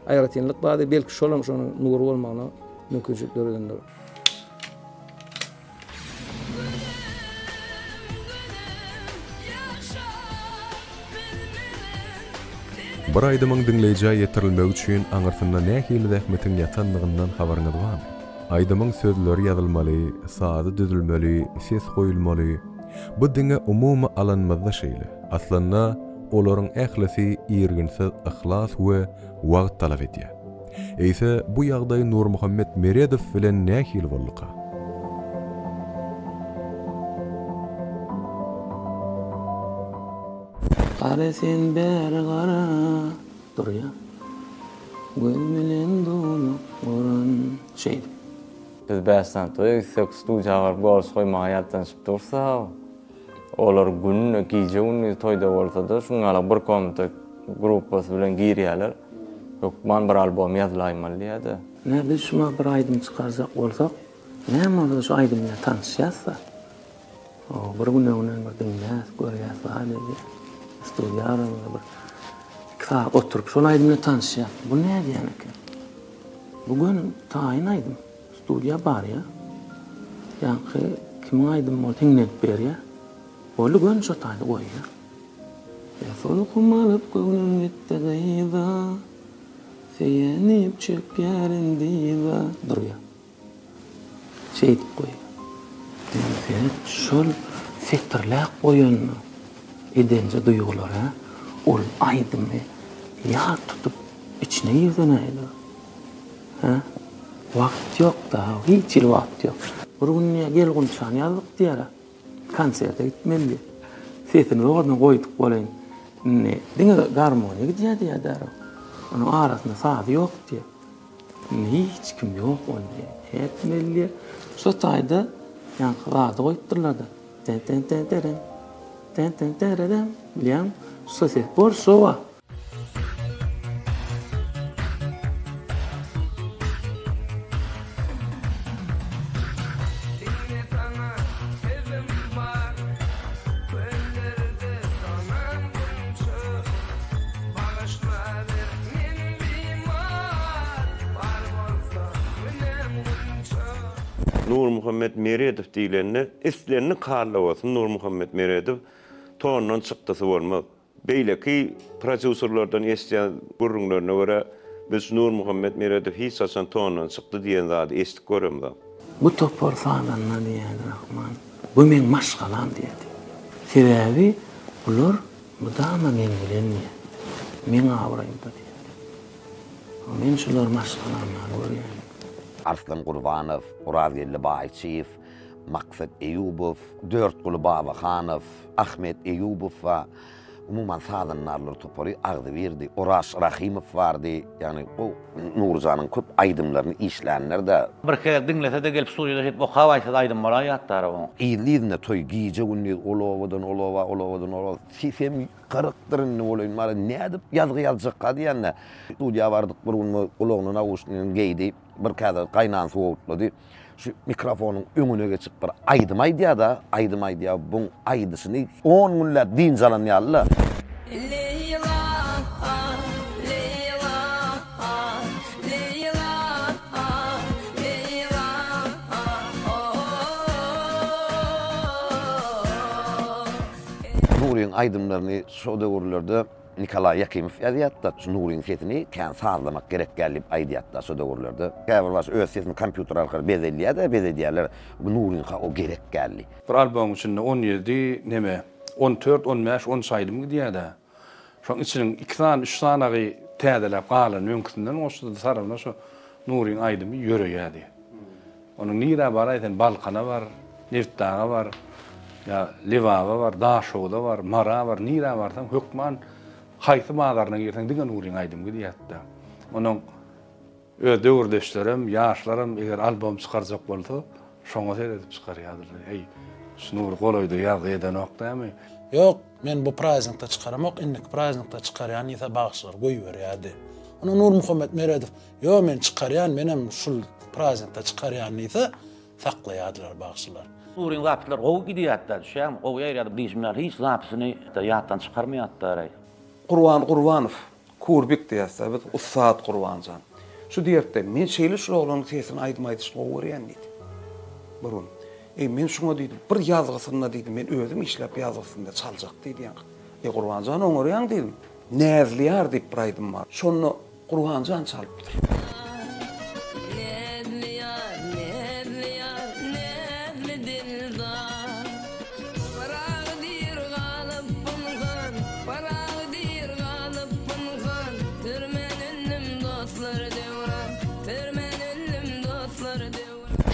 aýratynlyk bardy. Belki şolam şonuň nur bolmagyna mümkinçiliklerdendir. Bir aydymyň dinleýjä ýetirilmegi üçin aňyrsynda nähili zähmetiň ýatanlygyndan habaryňyz barmy? Aydymyň sözleri ýazylmaly, sady düzülmeli, ses goýulmaly. Bu diňe umumy alanmazda şeýle. Aslynda olaryň ählisi ýerginsiz ihlas we wagt talap edýär. Eýse bu ýagdaý Nur Muhammed Meredow bilen nähili boldyka? Qara sen bäri qara dur ya. Göl bilen dolu oran şey. Biz bäsden toýsok studiýalar bors goýmagy ýatdanşyp dursa, olar günne gije uni toýda bolsa-da şuňala bir komitet gruppasy bilen girýärler. Ýok, man bir albom ýazylaýman diýdi. Näde şuna bir aýdym çykarsak bolsak, näme bolsa şu aýdym bilen tanışýarsa. O bir günden bir dinläs, görýäs hali. Studiýaram bir kısa oturup şonu aydymla tanışýar. Bu näde ýa-ni? Bugün taýyn aydym. Studiýa bar ya. Ýa-ni kim aydym bol tiňnet berýär. Bolu gün şo taýdy goýýar. Ýa-folkum alyp göwnüm gitdi gaýda. Seýenip çöpýärin diýda. Durýar. Şeýit goýýar. Sen şol sektorlak goýanmy? Edence duygulara ol aydymmy ýa tutup içine ýerdenäýdi. Wagt ýok da, hiç wagt ýok. Bir gün gelgunçan ýazdyk diýär. Konserte gitmeli. Sesini ordan goýdyk bolan. Ne? Diňe garmoniýa gidýärdi ýa-da. Onuň arasynda saz ýok diýär. Hiç kim ýok onda. Etmeli. Şo taýda ýa-ni goýupdyrlar-da. Ten. Biliam, sosis por soa. Nur Muhammed Meredow diýilende islerini karlawasyň Nur Muhammed Meredow tondan çykdysy bolmaz. Beýleki prodüserlerden esýän gurrunlaryna görä biz Nur Muhammed Meredow hiç saçan tondan çykdy diýen zady esdik göremdi. Bu topor sananna diýär Rahman. Bu men maşgalam diýdi. Sebebi bular mudama men bilen men awraýym diýdi. Men şular maşgalam görýär. Arslan Gurbanow, Urazeli Baýçyýew, Maksat Eýubow, Dörtguly Babaxanow, Ahmet Eýubow we umuman sadanlarlar topary Agdyberdi, Oraş Rahimow bardy. Yani bu Nurjanyň köp aýdymlaryny işlänler de. Bir kere dinlese de gelip studiýada hep o hawaýsy aýdym bolar ýatdary o. Ýyllygyna toy gije günni olowadan sifem karakterini bolan mara nädip ýazgy ýazjak diýende. Studiýa bardyk bir gün ulagnyň awuşyny geýdi. Bir käde gaýnan sowutlady. Şu mikrofonyň öňüne geçip bir aýdym aýdýa, bu aýdysyny 10 günläp dinjalan ýaly. Nuriň aýdymlaryny şo döwürlerde Nikolay Yakimov ýazýatda. Nuriň sesini kän sarlamak gerek gelip aýdýatda şo döwürlerde. Käbir was öz sesini kompýuter arkaly bezedýärler. Nuriňa o gerek geldi. Bir albom içinde 17 neme 14, 15, 10 saydım gidiýär-de. Şoň içiniň 2 san, 3 sanagy täzelep galan mümkinden oşda sarana şo Nuriň aýdymy ýöreýärdi. Onuň nira bar aýdan Balkana bar, Neftdaga bar, ya Livawa bar, Daşowda bar, Mara bar, nira barsam hökman haýsy mazaryna girseň diňe Nuriň aýdym gidiýärdi. Onuň öz döwürdeşlerim, ýaşlarym eger albom çykarjak bolsa, şoňa seredip çykarýardylar. Ey, Nuri goloýdy ýazy eden okdamy? Yok, men bu praznikda çıkaramak, innik praznikda çıkarayan ýa-da bagşlar goýberýärdi. Ona Nur Muhammed Meredov, yo men çıkarayan, menem şul praznikda çıkarayan ýa-da saklaýardylar bagşlar. Nuriň zapytlar gowy gidiýärdi, şäm, gowy ýerde bilýär, hiç zapysyny da ýatdan çykarmaýardylar. Gurbanow, Kurbik diýäse, biz Ustad Gurbanjan. Şu diýerdi, men şeýle şu oglanyň sesini aýdym gowerýän diýdi. Burun. Men şuna diýdim, bir ýazgysyna diýdim, men özüm işläp ýazgysynda çaljak diýdim. Gurbanjan oňarýan diýdim. Näzliýar diýip aýdym bar. Şonu Gurbanjan çalypdyr.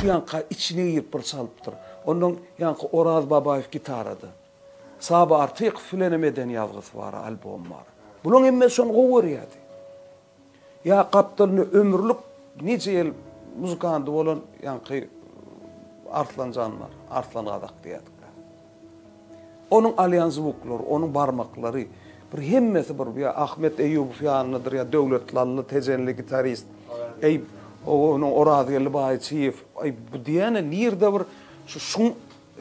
Yanka içine girip bir çalıptır. Onun yanka Oraz Babayev gitarada. Sabah artık Fülenemeden yazgısı var, albom var. Bunun emme son gowerýärdi. Ya kaptırını ömürlük nice yıl muzikandy bolan yanka Arslanjan var, Arslan Gadak diýerler. Onun alyansı buklary, onun barmaklary bir hemmesi bir Ahmet Eýubov ýanydyr ya döwletlanly tejenli gitarist. Ey onun Oraz Babayev, ay bu diýene nirde bir şu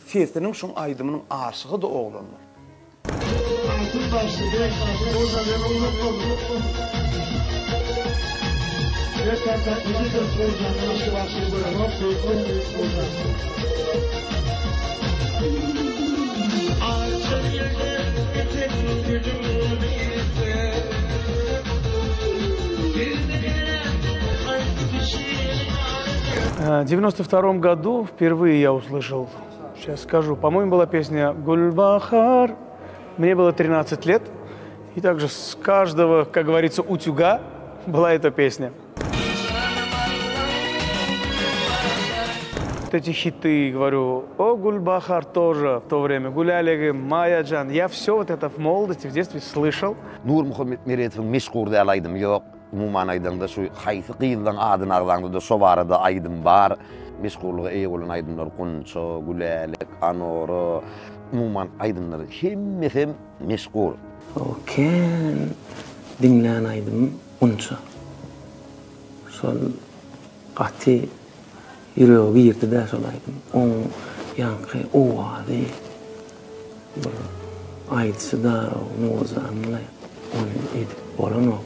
sesiniň şu aýdymynyň aşygy da oglanlar. В 92 году впервые я услышал, сейчас скажу, по-моему, была песня «Гульбахар». Мне было 13 лет, и также с каждого, как говорится, утюга была эта песня. Вот эти хиты, говорю, о, Гульбахар тоже в то время, Гуляли, Майя Джан. Я все вот это в молодости, в детстве слышал. Nur Muhammed Meredov meşgul alaydım yok. Umuman aydymda şu haýsy gyýylan adyny arlandy da şo barada aydym bar. Meşgullygy eý bolan aydymlar Gunço, Gülelek, Anoro. Umuman aydymlar hemmesi meşgul. Okey. Dinlän aydym Gunço. Şol gaty ýüregi ýerdi-de şol aydym. Oň ýanky owazy. Aýdysy da nozanly. Onu edip bolan o.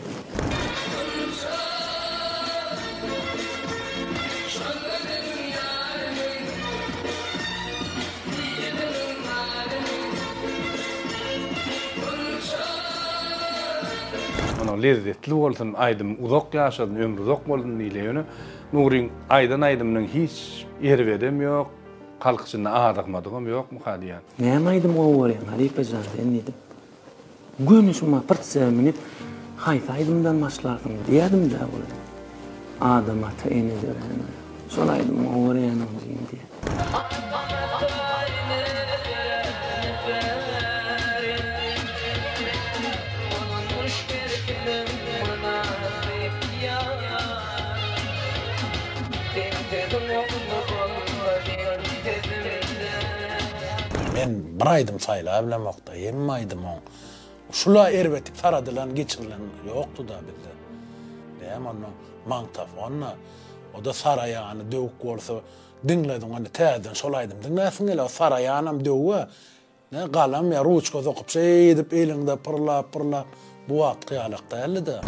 Lezzetli bolsun, aýdym uzak ýaşadym, ömrü uzak boldum diýilýär. Nuriň aýdymyň hiç ýerbedem ýok, kalkyşynda adagmadygym ýok mu hadiýan. Näme aýdym gowerýän, Halipejan diýdim. Gönüşme parçaminip haýsy aýdymdan başlardyň diýdim de bol. Adam ata ene dören. Şol aýdym gowerýän diýdi. Men bir aýdym saýla bilemokda, hem aýdym oň. Şula erbetip taradylan, geçirilen ýokdy da bizde. Hem onu magnitofonna, o da saraýany döwük bolsa, dinledim onu täzeden şol aýdym. Dinläsiň ele o saraýanam döwü. Ne galam ya ruçka zokup şeýdip elinde pırlap bu wagt kıyalakda elde.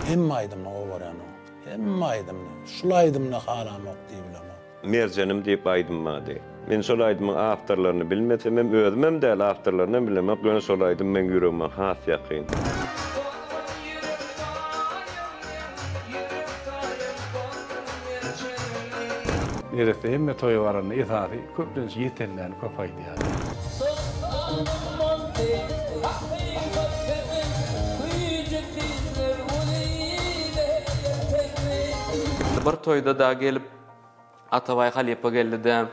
Hem aydımla o var yani. Hem aydımla. Şul aydımla halamak diýibilemok. Merjenim diýip aýdymma de. Men şol aýdymyň awtorlaryny bilmesem hem özüm hem däl awtorlaryny bilemek. Ýöne şol aýdym men ýüregime has ýakyn. Nerede hem toy varını ithari köpdeniz yetenlerini köp aýdýar. Bir toyda da gelip Atabay Halipa geldi.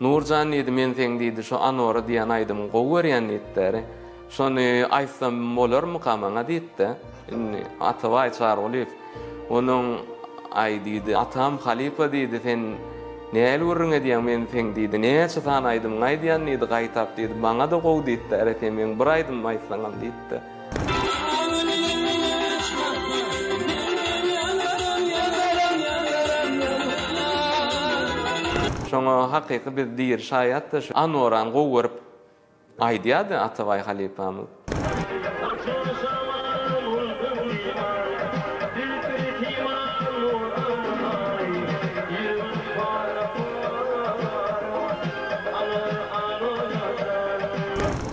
Nurcan edi men teň diýdi, şo Anwar diýen aýdym gowy berýän etleri. Şonu aýsam bolarmy kamaňa diýdi. Atabay çağırýar. Onuň ay diýdi, atam Halipa diýdi, sen näle urun edýän men teň diýdi. Näçe tan aýdym aýdýan diýdi, gaýtap diýdi. Maňa da gowy diýdi, eretem men bir aýdym aýsaňam diýdi. Şoňa hakyky bir diýer şaýat da şu Anwaran gowy görüp aýdýady Atabay Halipamy.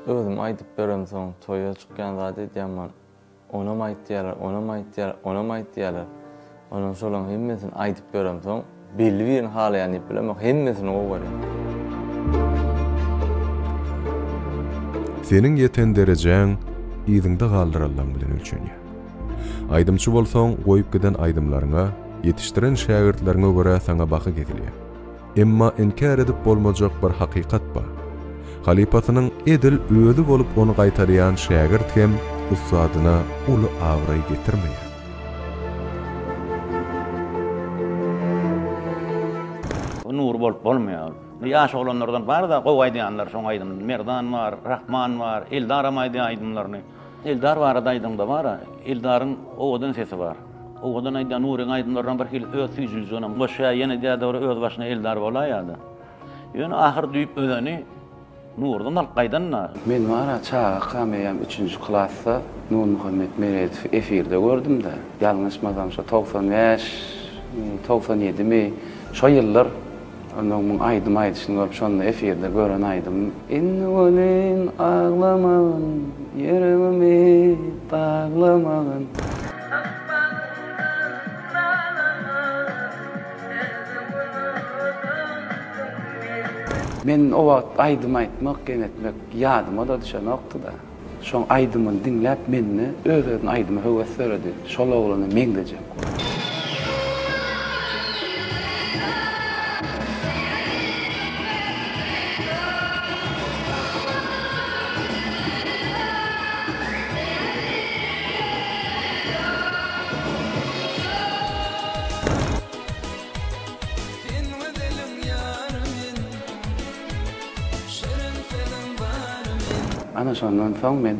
Özüm aýdyp berem soň toýa çykýan zady diýemän. Onam aýtdylar, onam aýtdylar, onam aýtdylar. Onuň şolaň hemmesini aýdyp berem soň belli bir hal ýany bilemek hemmesini gowy. Senin yeten derejäň ýygyňda galdyraldan bilen ölçenýär. Aýdymçy bolsaň, goýup giden aýdymlaryňa, ýetişdiren şägirdleriňe görä saňa baky gekilýär. Emma inkar edip bolmajak bir hakykat bar. Halipasynyň edil öýdi bolup onu gaýtarýan şägird hem ustadyna uly awray getirmeýär. Nur bolup bolmaýar. Ýaş olanlardan bar da gowy aýdýanlar şoň aýdym. Merdan var, Rahman var, Eldar aýdýan aýdymlaryny. Eldar var aýdymda bar. Eldaryň owadan sesi bar. Owadan aýdýan Nuryň aýdymlarynyň bir hil öz süýjüjünem. Boşa ýene diýär öz başyna Eldar bolaýardy. Ýöne ahir düýüp ödeni Nurdan alqaýdanna. Men wara çağa kamyam 3-nji klasda Nur Muhammed Meredov efirde gördüm de. Ýalňyşmasam şo 95-97 mi şo ýyllar onun aýdym aýdyşyny görüp şonu efirde gören aýdym. Inwalin ağlamagyn, ýüregimi daglamagyn. Men o wagt aýdym aýtmak, genetmek ýadyma da düşen okdy da. Şoň aýdymyny dinläp meni özüň aýdymy höwes berdi. Şol oglany meňdejek. Ana şondan soň men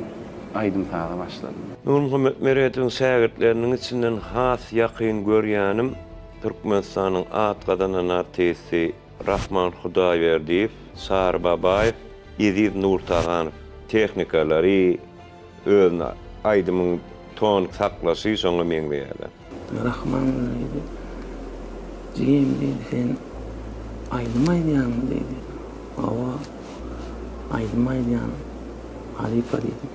aýdym sağa başladym. Nur Muhammed Meredowyň şägirdleriniň içinden has ýakyn görýänim Türkmenistanyň atgadan artisti Rahman Hudaýberdiýew, Sar Babaýew, Ýezid Nurtaganow tehnikalary özüň aýdymyň ton saklasy şoňa meň berýär. Rahman dedi. Jim dedi, sen aýdym aýdýan dedi. Awa aýdym aýdýan. Halipa dedi.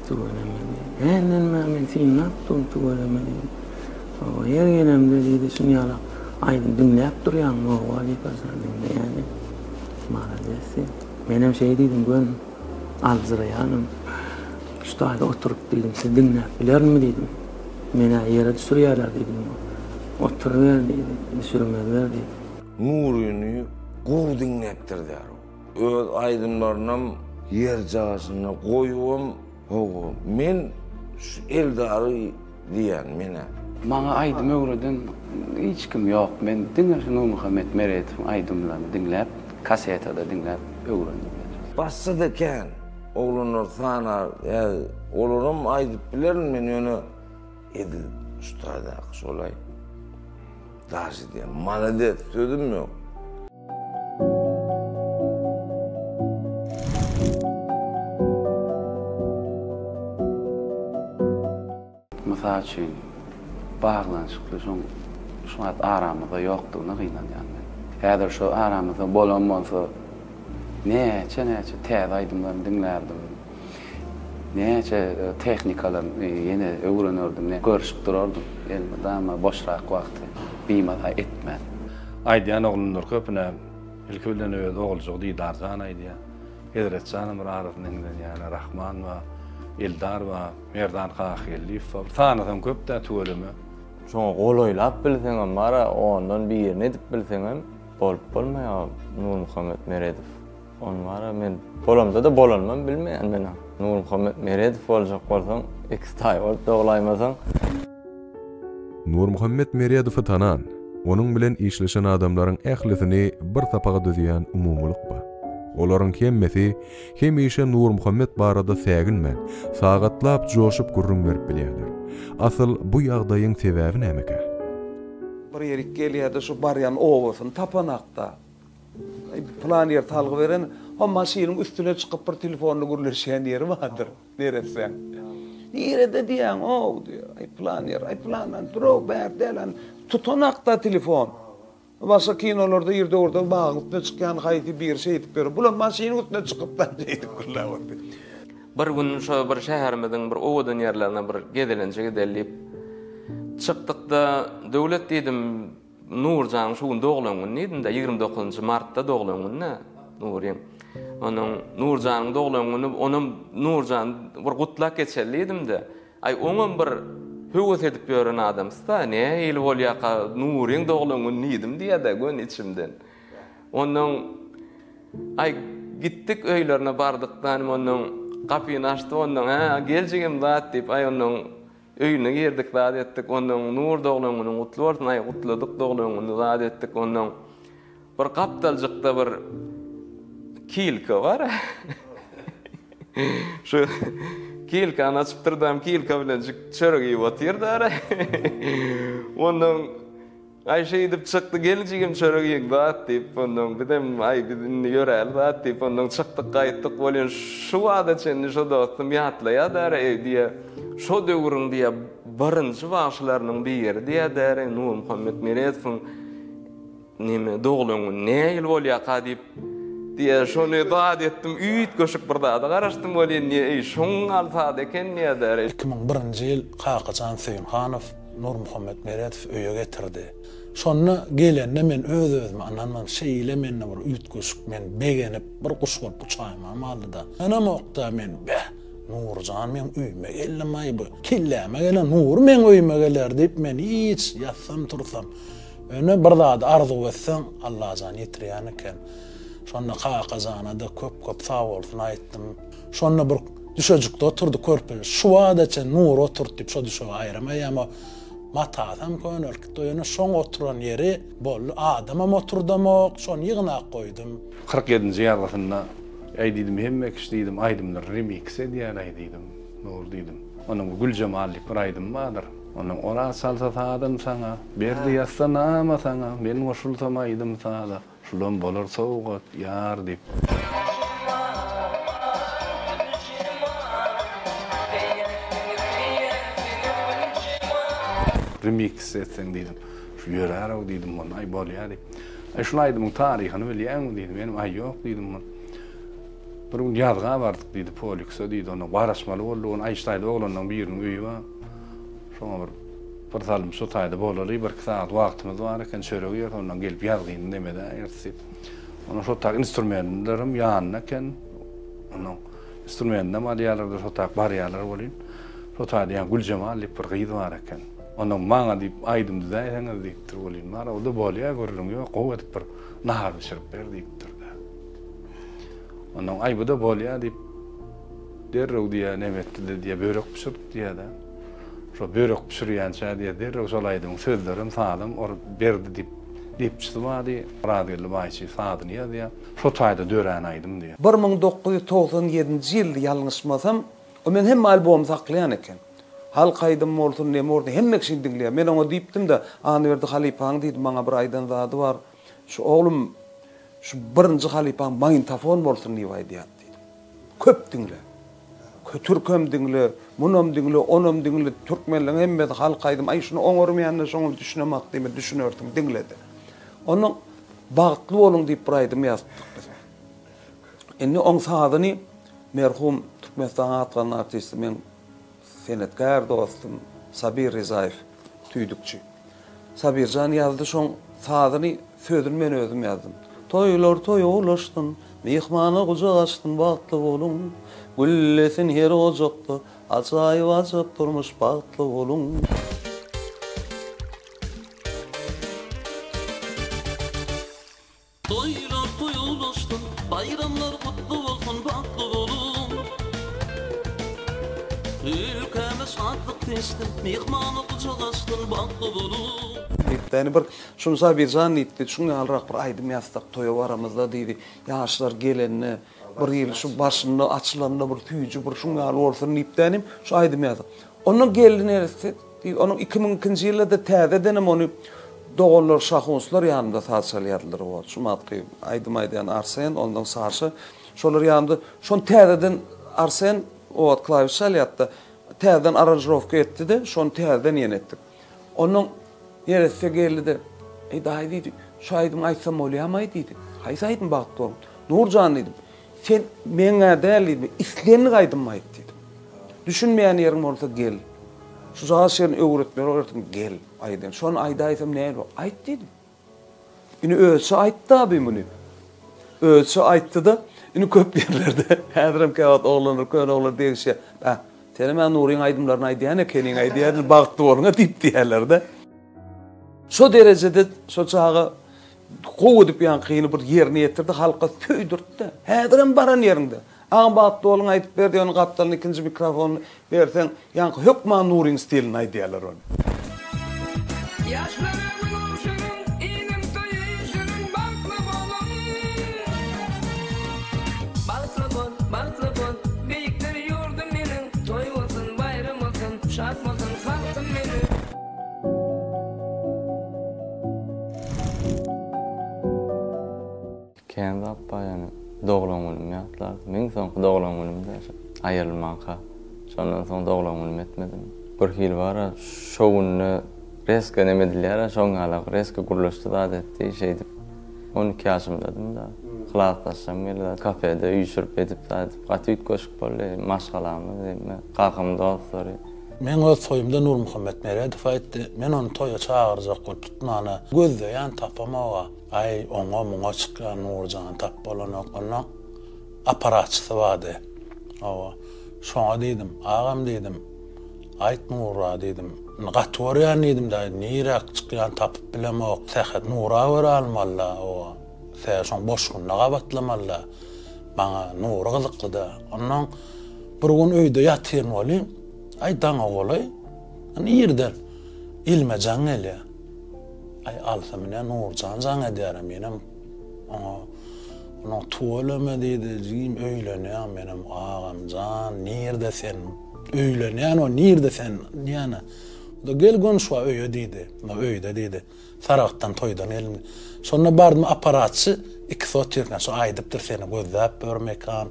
Tuğalemedi. Men sen naptın tuğalemedi. O yer gelemde dedi, şunu yala. Aydın dinleyip duruyan o Halipa sandım yani. Maradesi. Benim şey dedim, ben alzırayanım. İşte ayda oturup dedim, sen dinleyip bilir mi dedim. Mena yere düşürüyorlar dedim. Oturuver dedi, düşürmediler dedi. Nuryny gowy dinlepdirdi. Öz aýdymlaryny yer jagyna goýup, men şu Eldary diýen mene. Maňa aýdym öwreden hiç kim ýok. Men dinler Nur Muhammed Meredowyň aýdymlaryny dinläp, kasetada dinläp öwrendim. Bassa da ken, oglanlar sana, olaram aýdyp bilerin men ýöne edil ustada şolay. Daşy diýen, malades söýdüm ýok. Mesela için bağlanışıklı şu an aramızda yoktuğunu kıylanyan ben. Häzir şu aramızda bolanmasa neçe tez aydımlarını dinlerdim. Neçe teknikalarını yeni öğrenirdim, görüşüp durardım. Elime ama boşrak vakti bilmeden etmem. Aydiyan oğlunur köpüne ilkülden öyle oğulcuk değil darzan aydiyan. Hedret canım rarıfının yani Rahman ve Eldar ve Merdan Kahilif ve tanıdığım köp de tuğulümü. Şoňa golaýlap bilseňem bara ondan birini edip bilseňem bolup bolmaýar Nur Muhammed Meredov. On bara men bolamda da bolanmam bilmeýän mena. Nur Muhammed Meredov boljak bolsaň ekstay bolup doglaýmasaň. Nur Muhammed Meredow'y tanan, onuň bilen işleşen adamlaryň ählisini bir tapaga düzýän umumlyk bar. Olaryň kemmesi hemişe Nur Muhammed barada säginmen, sagatlap joşup gurrun berip bilýärler. Asıl bu ýagdaýyň sebäbi näme? Bir yerik gelýärdi şu baryan owasyny tapanakda. Plan yer talgy beren, o maşynyň üstüne çykyp bir telefony gürleşýän ýeri bardyr. Neresi? Nerede diýen o diýär. Ay planan dro berdelan tutanakda telefon. Başka kinolarda yerde orada bağlıkta çıkan hayti bir şey etip verir. Bulan maşinin üstüne çıkıp da şeydi kullavardı. Bir gün şu bir şäherimiziň bir owadan ýerlerine bir gedelençe gedelip çıktık da döwlet dedim Nurjan şuň doglaňyň nedinde 29 martda doglaňyň Nuryň. Onuň Nurjanyň doglaňyny onum Nurjan bir gutlak geçerlidim de. Ay oňam bir höwes edip ýören adamsta ne il bolýaka Nuryň doglaňyny nedim diýe-de gön içimden. Onuň ay gittik öýlerine bardykdan onuň kapyny açdy onuň geljegim zat diýip ay onuň öýüne girdik zat etdik onuň Nur doglaňyny gutly bolsun ay gutladyk doglaňyny zat etdik onuň bir kapdaljykda bir kilka var. Şu kilkany açyp durdum, kilka bilen çöregi otyrdy. Onuň ay şey edip çykdy, geljegim çöregi zat diýip onuň bidem ay bidin ýörel zat diýip onuň çykdyk gaýtdyk bolan şu adaçyny şu dostum ýatlaýar diýe şu döwrüň diýe birinji başlarynyň biri diýe Nur Muhammed Meredowyň nime doglaňyny näil bolýaka diýip diye şonu zat etdim, üýt göşüp bir zada garaşdym bolýan ey şoň alfad eken näder. 2001-nji ýyl Kakajan Seýimhanow Nur Muhammed Meredow öýe getirdi. Şonu gelende men öz-özüme ananmam şeýle menne bir üýt göşüp men begenip bir kuş bolup uçaýmam aldyda. Ana mokda men Nurjan men üýme gelmey bu. Killäme gelen Nur men öýme geler diýip men hiç ýatsam tursam. Öne bir zada arzu etsen Allah jan ýetirýän eken. Şonna Kakajana da köp sağ bolsun aýtdym. Şonna bir düşejikde oturdy körpel. Şu wagtça Nur oturdy diýip şu düşe aýramaýar ama matasam könölkde ýöne şoň oturan ýeri bol adamam oturdamok, şonu ýygnak goýdum. 47-nji ýylynda aýdydım hemme kişdiýdim, aýdymlar remix edýär aýdydım. Nur diýdim. Onuň Güljemallik bir aýdym bardyr. Onuň ora salsa taadym saňa, berdi ýassana ama saňa, men goşulsam aýdym saňa. Şulon bolar soğuk yar dip. Remix etsen dedim. Şu ýörer o dedim man ay bolýar dip. Ay şulaýdym taryhyny bilýän dedim. Benim ay ýok dedim man. Bir gün ýazga bardyk dedi Polyksa dedi. Onu garaşmaly boldy. Onu Aýştaýda oglanyň biriniň öýü bar. Şoňa bir salym şu taýda bolary bir saat wagtymyz bar eken çöregi ýer ondan gelip ýazgyn demede ýersi. Onu şu tak instrumentlerim ýanyna eken onu instrumentna malýarlarda şu tak barýarlar bolýan. Şu taýda ýa Güljemallik bir gyz bar eken. Onu maňa diýip aýdymdy da ýa diýipdir bolýan. Mara o da bolýar görürüm ýok gowat bir nahar pişirip berdiýipdir da. Onu ay bu da bolýar diýip derrew diýe nemetdi diýe börek pişirip diýe da. Şu börek pişirýänçä diýe derrew şolaýdym sözlerim salym or berdi diýip dipçisi wadi radyoly baýçy sadyny ýa şu taýda dören aýdym diýe. 1997-nji ýyl ýalňyşmasam, o men hem albom saklaýan eken. Halk aýdym bolsun näme orda hemme kişi dinleýär. Men oňa diýipdim da, "Any berdi Halipaň" diýdim, maňa bir aýdan zady bar. Şu oglum şu birinji Halipaň magnitofon bolsun diýip aýdýar diýdim. Köp dinle. Türkem dinle, munam dinle, onam dinle, Türkmenlerin hemmeti halkaydım. Ay şunu oňormaýanna şoňa düşünemek diýme, düşünerdim, dinledi. Onun bagtly bolun diýip bir aýdym ýazdyk biz. Indi oň sahadyny merhum Türkmenistan atgan artisti men senetkar dostum Sabir Rizaev tüýdükçi. Sabirjan ýazdy şoň sahadyny sözüni men özüm ýazdym. Toýlar toýulaşdyn, mehmana gujak açdyn bagtly bolun. Güllesin her ocakta, acayip acayip durmuş bagtly bolun. Toylar toyulaşdın, bayramlar kutlu olsun, bagtly bolun. Ülkeme şadlyk testin, mehmana gujak açdyn bagtly bolun. Yani bir şunsa bir jan etdi, şunu alrak bir aýdym ýazdyk toýa baramyzda diýdi. Ýaşlar gelenne bir ýyl şu başynda açylanda bir tüýjü bir şunu alyp bolsun diýipdenim, şu aýdym ýazdyk. Onun geldi neresi? Onun 2002-nji ýylda täzedenem onu doganlar şahonslar ýanynda saçalýardylar o. Şu matky aýdym Arsen, ondan saçy. Şolar ýanynda şon täzeden Arsen o klawiş çalýatdy. Täzeden aranjировка etdi de, şon täzeden ýenetdik. Onun yerese geldi de, daý diýdi, şu aýdym aýtsam bolýarmy diýdi. Haýsy aýdym bagtly bolun. Nurjan diýdim. Sen meňe däl, islerini aýdym aýt diýdim. Düşünmeýän ýerim bolsa gel. Şu zaşyň öwretme gel aýdym. Şonu aýdaýsam näme aýt diýdim. Ini ölçü aýtdy abi muny. Ölçü aýtdy da, ini köp ýerlerde häzirim käwat oglanlar, kön oglanlar diýişe. Seni men Nuryň aýdymlaryny aýdýan ekeniň aýdýan bagtly bolunga diýip diýerler de. Şu derecede şu çağı gowy diýip ýan kyny bir ýerine ýetirdi, halka köýdürtdi. Häzirim baran ýerinde. Aň bagtly bolun aýdyp berdi, onu gapdalyň ikinji mikrofonu berseň, ýan hökman Nuryň stilini aýdýarlar onu. Kendi appa yani doğulan ölüm yaptılar. Men son doğulan ölümde ayrılmanka. Sondan son doğulan ölüm etmedim. Bir yıl var şovunu reske nemediler. Şoň alaq reske gurlaşdy da etdi şeydi. 12 ýaşymdadım da. Kılaatlaşsam geldi kafede üýsürüp edip da gatyt koşup boly maşgalamy diýme. Kakam dostlar. Men öz toýumda Nur Muhammed Meredov aýtdy. Men onu toýa çağırjak bolup tutmany gözleýän tapamaga. Ay oňa muňa çykýan Nurjan tap bolanyk ona aparatçysy bardy. Awa şoňa diýdim, agam diýdim. Aýt Nura diýdim. Gatworýan diýdim da nirek çykýan tapyp bilemok. Tähet Nura bera almalla o. Täşoň boşgunda gabatlamalla. Maňa Nur gyzykly da. Ondan bir gün öýde ýatyryn bolýym. Ay daňa bolay. Ani ýerden ilmejan ele. Ay alsam ne Nurjan jaň ederim menem. Ona tuolama diýdi, diýim öýlenýär menem agamjan, nirde sen? Öýlenýär o nirde sen? Ýana. Da gelgen şu öýe diýdi. No öýde diýdi. Saraktan toýdan elin. Sonra bardym aparatçy iki saat ýerken şu aýdypdyr seni gözläp görmekan.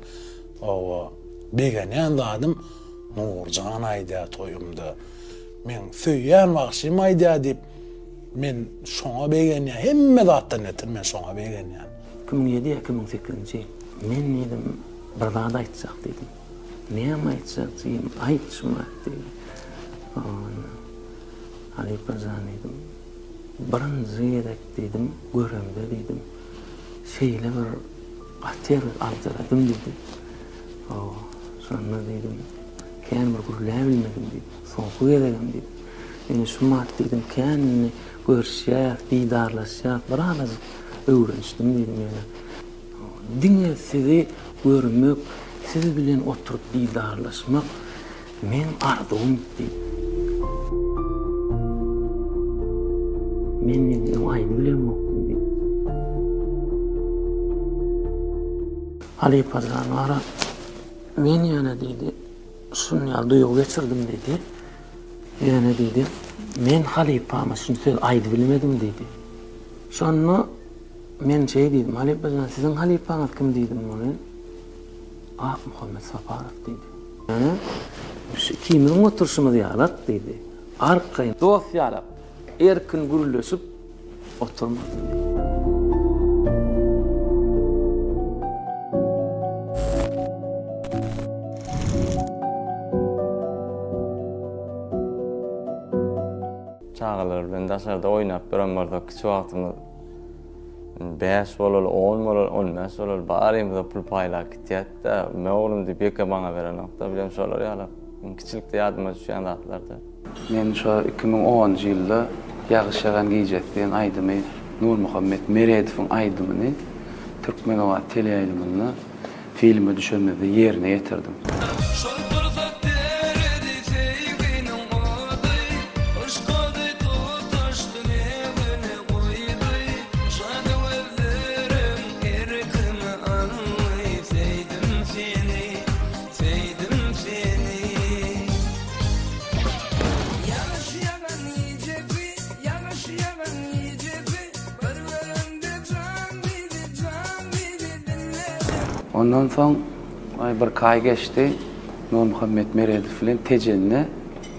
O begenýän adam Nurjan aýdýar toýumda. Men söýýän wagtym aýdýar diýip men şoňa begenýär, hemme zatdan etim men şoňa begenýär. 2007-2008-nji men diýdim, bir zat aýtjak diýdim. Näme aýtjak diýdim, aýtşma diýdim. Halypazan diýdim. Birinji ýerek diýdim, göremde diýdim. Şeýle bir atyr aldyradım diýdim. Şonda diýdim, kän bir gurläp bilmedim diýdim. Soňky geregem diýdim. Eni şumat diýdim, känni görüşýär, diýdarlaşýar, bir az öwrenişdim diýdim ýene. Diňe sizi görmek, siz bilen oturup diýdarlaşmak men arzum diýdim. Men diýdim, aýdy bilemok diýdim. Halypazan ara men ýene diýdi, şunu duýgu geçirdim diýdi. Ýene diýdi, men Halypama şunu söz aýdy bilmedim diýdi. Şonu men şey diýdim, Halypazan siziň Halypaňyz kim diýdim men? Muhammed Safarov diýdi. Yani kimin oturuşumuz yalat dedi. Arkayın dost yalat. Erkin gürülösüp oturmadı. Çağlar ben daşarda oynap biram barda kiçi wagtymda 5 bolal 10 bolal 15 bolal barymda pul paýlap gitýär-de men oglum diýip eke baňa beren nokta bilen şolar ýaly kiçilikde ýadyma düşýän zatlarda. Men şu 2010 ýylda ýagyşagan giýjetdiň Aydymy Nurmuhammed Meredowyň Aydymyny Türkmenowa teleýaýlymyny filme düşürmede ýerine ýetirdim. Ondan soň bir kay geçti. Nurmuhammed Meredow bilen tejenine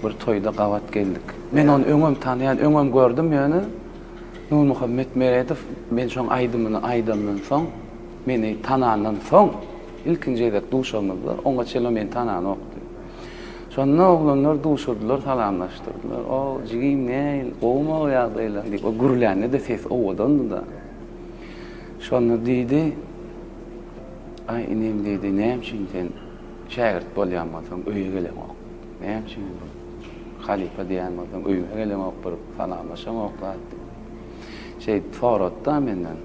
bir toýda gawat geldik. Men onu öňüm tanıyan, öňüm gördüm ýöne. Nurmuhammed Meredow men şoň Aydymyny aýdymdan soň meni tanandan soň ilkinji edek duşamyzlar. Oňa çelo men tanan okdy. Şonda oglanlar duşurdylar, salamlaşdyrdylar. O jigim näil, gowma ýagdaýlar diýip o gürläne de ses owadandy da. Şonda diýdi, ay inem dedi, näçin sen şagirt bolýanmasaň öýe gelemok. Näçin halipa diýänmasaň öýe gelemok bir salamlaşamok diýdi. Forotda menden.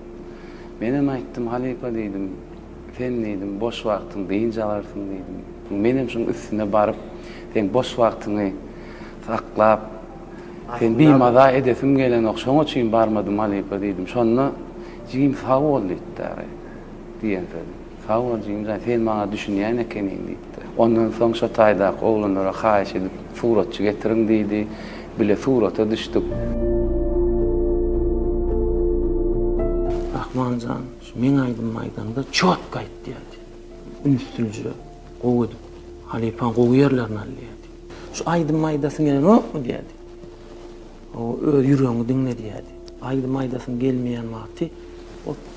Menem aýtdym halipa diýdim. Sen diýdim boş wagtyň diýinje alarsyň diýdim. Menem şoň üstüne baryp sen boş wagtyny saklap sen biýmada edesim gelen okşoň üçin barmadym halipa diýdim. Şonda jigim sag bol diýdi. Diýende. Sağolcuyum sen bana düşünýän ekenin diýdi. Ondan soň şu taýda oglanlara haýyş edip suratçy getirin diýdi. Bile surata düşdük. Rahmanjan, men aýdym maýdanda çot gaýtdy diýdi. Üstünje gow edip halipan gow ýerlerini alýardy. Şu aýdym maýdasyň gelmokmy diýdi. O öz ýüregiňi diňle diýdi. Aýdym maýdasyň gelmeýän wagty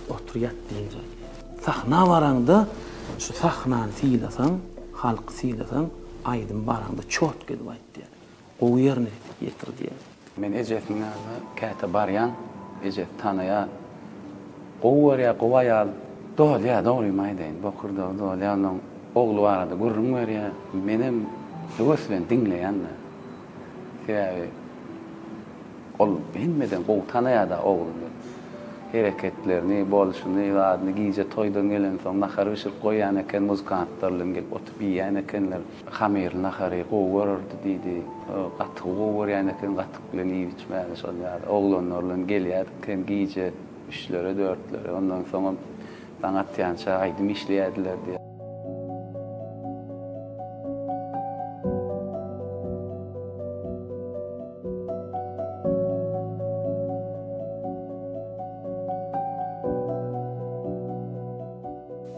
otur ýat diýdi. Sahna varanda şu sahnany silasaň, halk silasaň, aýdym baranda çot gelip aýtdy. O ýerine ýetirdi. Men ejetini käte baryan, ejet tanaya, gowarya gowayal, dolya dogry maýdaýyn, bokurda dolyanyň ogly barada gurrun berýär. Menem göwslen diňleýänler. Sebäbi ol bilmeden gow tanaya da ogly. Hareketlerini, bolşuny, ýadyny giýje toýdan gelen soň nahar üşüp goýan eken muzikantlarlaryň gelip oturup ýýän ekenler. Hamir nahary gowurdy diýdi. Gaty gowurýan eken gaty bilen iýip içmäli şol ýaly. Oglanlarlaryň gelýär eken giýje üçlere, dörtlere. Ondan soň bana atýança aýdym işleýärdiler diýär.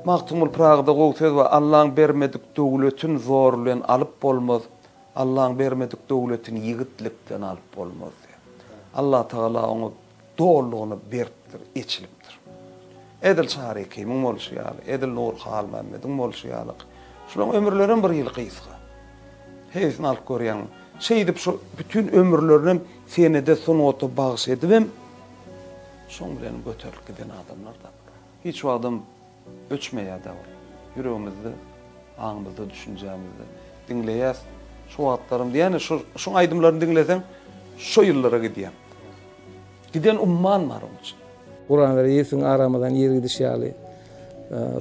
Maktumul Prag'da gowsez we Allah'ın bermedik döwletini zor bilen alyp bolmaz. Allah'ın bermedik döwletini ýigitlikden alyp bolmaz. Allah Taala onu doğruluğunu beripdir, içilipdir. Edil Şariki, Mumol Şiyalı, Edil Nur Hal Mehmet, Mumol Şiyalı. Şulan ömürlerin bir yıl kıyısga. Heysin alıp görýän. Şeydip şu bütün ömürlerini senede sonuota bağış edibim. Şoň bilen götürüp giden adamlar da. Hiç o adam öçmeýär da. Yüreğimizde, aňymyzda, düşünjämizde dinleýäs. Şu atlarym diýeni şu aýdymlaryny dinleseň şu ýyllara gidýär. Giden umman var onun için. Kur'an ve Yesu'nun aramadan yer gidişýäli.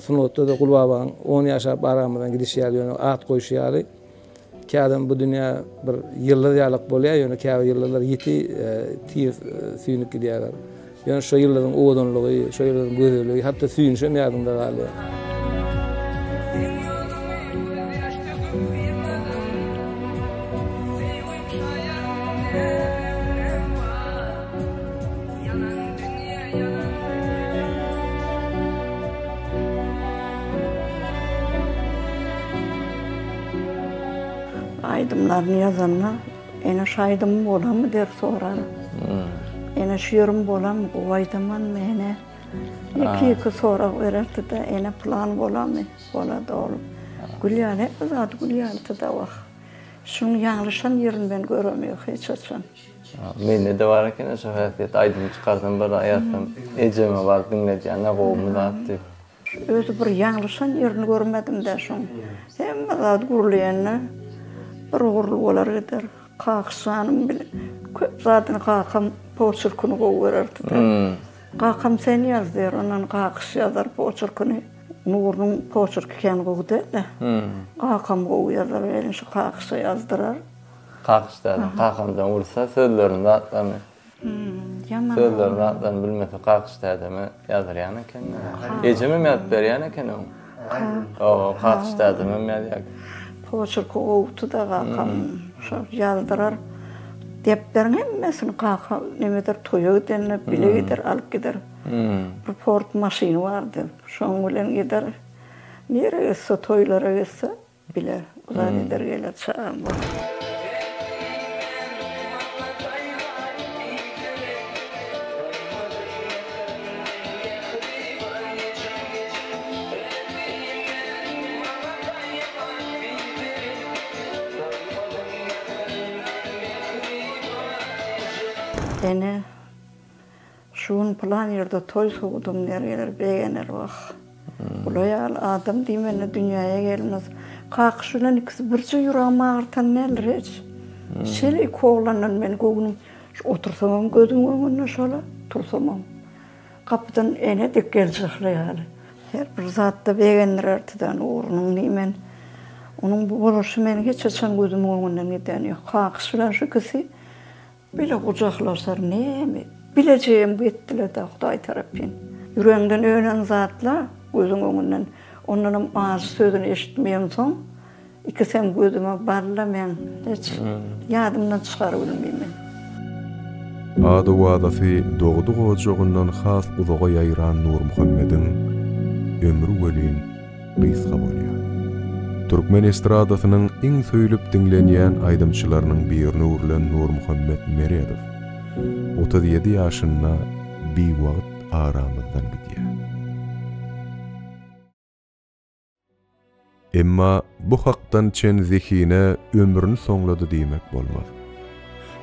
Sunnatta da Gulbabaň 10 ýaşap aramadan gidişýäli, at goýuşýaly. Kädem bu dünýä bir ýyllar ýalyk bolýar, ýöne käbir ýyllar ýeti tiýip süýnüp gidýärler. Ýöne şu ýyllaryň owadanlygy, şu ýyllaryň gözelligi, hatda süýnüşem ýadymda galýar. aydımlarını yazanlar, ene şaydım bolamı der sorar. Ene şiirim bolamı, bu aydaman mı ene? İki sorak vererdi de ene plan bolamı, boladı oğlum. Gülýan hep zat gülýan da vaq. Şunu yanlışan yerini ben göremiyor hiç açan. Mende de var eken şu häsiýet aydym çykardan bir aýatsam, ejeme bar dinleýän gowumy zatdy. Özü bir yanlışan yerini görmedim de şunu. Hemme zat gurulýanna bir gurul bolar eder. Qaqsanım bile. Köp zatyn qaqam poçurkuny gowy bererdi de. Qaqam sen yaz der, onan qaqış yazar poçurkuny. Nurun poçurky ken gowy de. Qaqam gowy yazar, elin şu qaqışa yazdırar. Qaqışda, qaqamdan ursa sözlerini atlanır. Sözlerini atlanır bilmese qaqışda adamı yazaryan eken. Ejeme ýazyp berýän eken o. O qaqışda adamı ýazýar. Poçurky gowtu da qaqam yazdırar. Deplerin hemmesini qaqam nemedir toýa denle bile gider, alıp gider. Bir port maşini vardı. Şoň bilen gider. Nereye gitse, toýlara gitse bile uzak gider geler çağım var. Ene şuun plan yerde toy soğudum nergeler beğenir vaq. Ulayal adam diýmeni dünýäge gelmez. Qaqış bilen ikisi birçe ýüregime agyrtan neler hiç. Şeýle koglanan men göwnüm otursam gözüm öňünde şola tursam. Kapydan ene dik geljekler. Her bir zatda beğenirerdiň uğrunyň diýmen. Onuň bu boluşy meni hiç açan gözüm öňünden giden. Qaqış bilen şu kisi bile kucaklaşar neymi? Bileceğim gittiler de Hudaý tarapyn. Yüreğinden öğren zatla, gözün öňünden. Onların ağzı sözünü eşitmeýän soň, ikisem gözüme barla men hiç ýadymdan çykar bilmeýin. Ady wadasy dogdy gojagyndan has uzaga ýaýran Nur Muhammediň ömrü welin gysga bolýar. Türkmen estradasynyň iň söýlüp dinlenýän aýdymçylarynyň birini urlan Nur Muhammed Meredow 37 ýaşynda bir wagt aramyzdan gidýär. Emma bu hakdan çen zehine ömrünü soňlady diýmek bolmaz.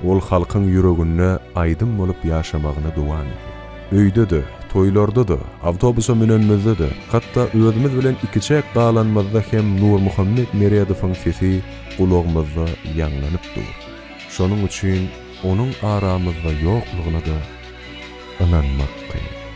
Ol halkyň ýüregine aýdym bolup ýaşamagyna dowam etdi. Öýde-de, toýlarda-da, awtobusa menenmezde-de, hatda özümiz bilen ikiçek galanmazda hem Nur Muhammed Meredowyň sesi kulagymyzda ýanglanyp dur. Şonuň üçin onuň aramyzda ýoklugyna da inanmak kyn.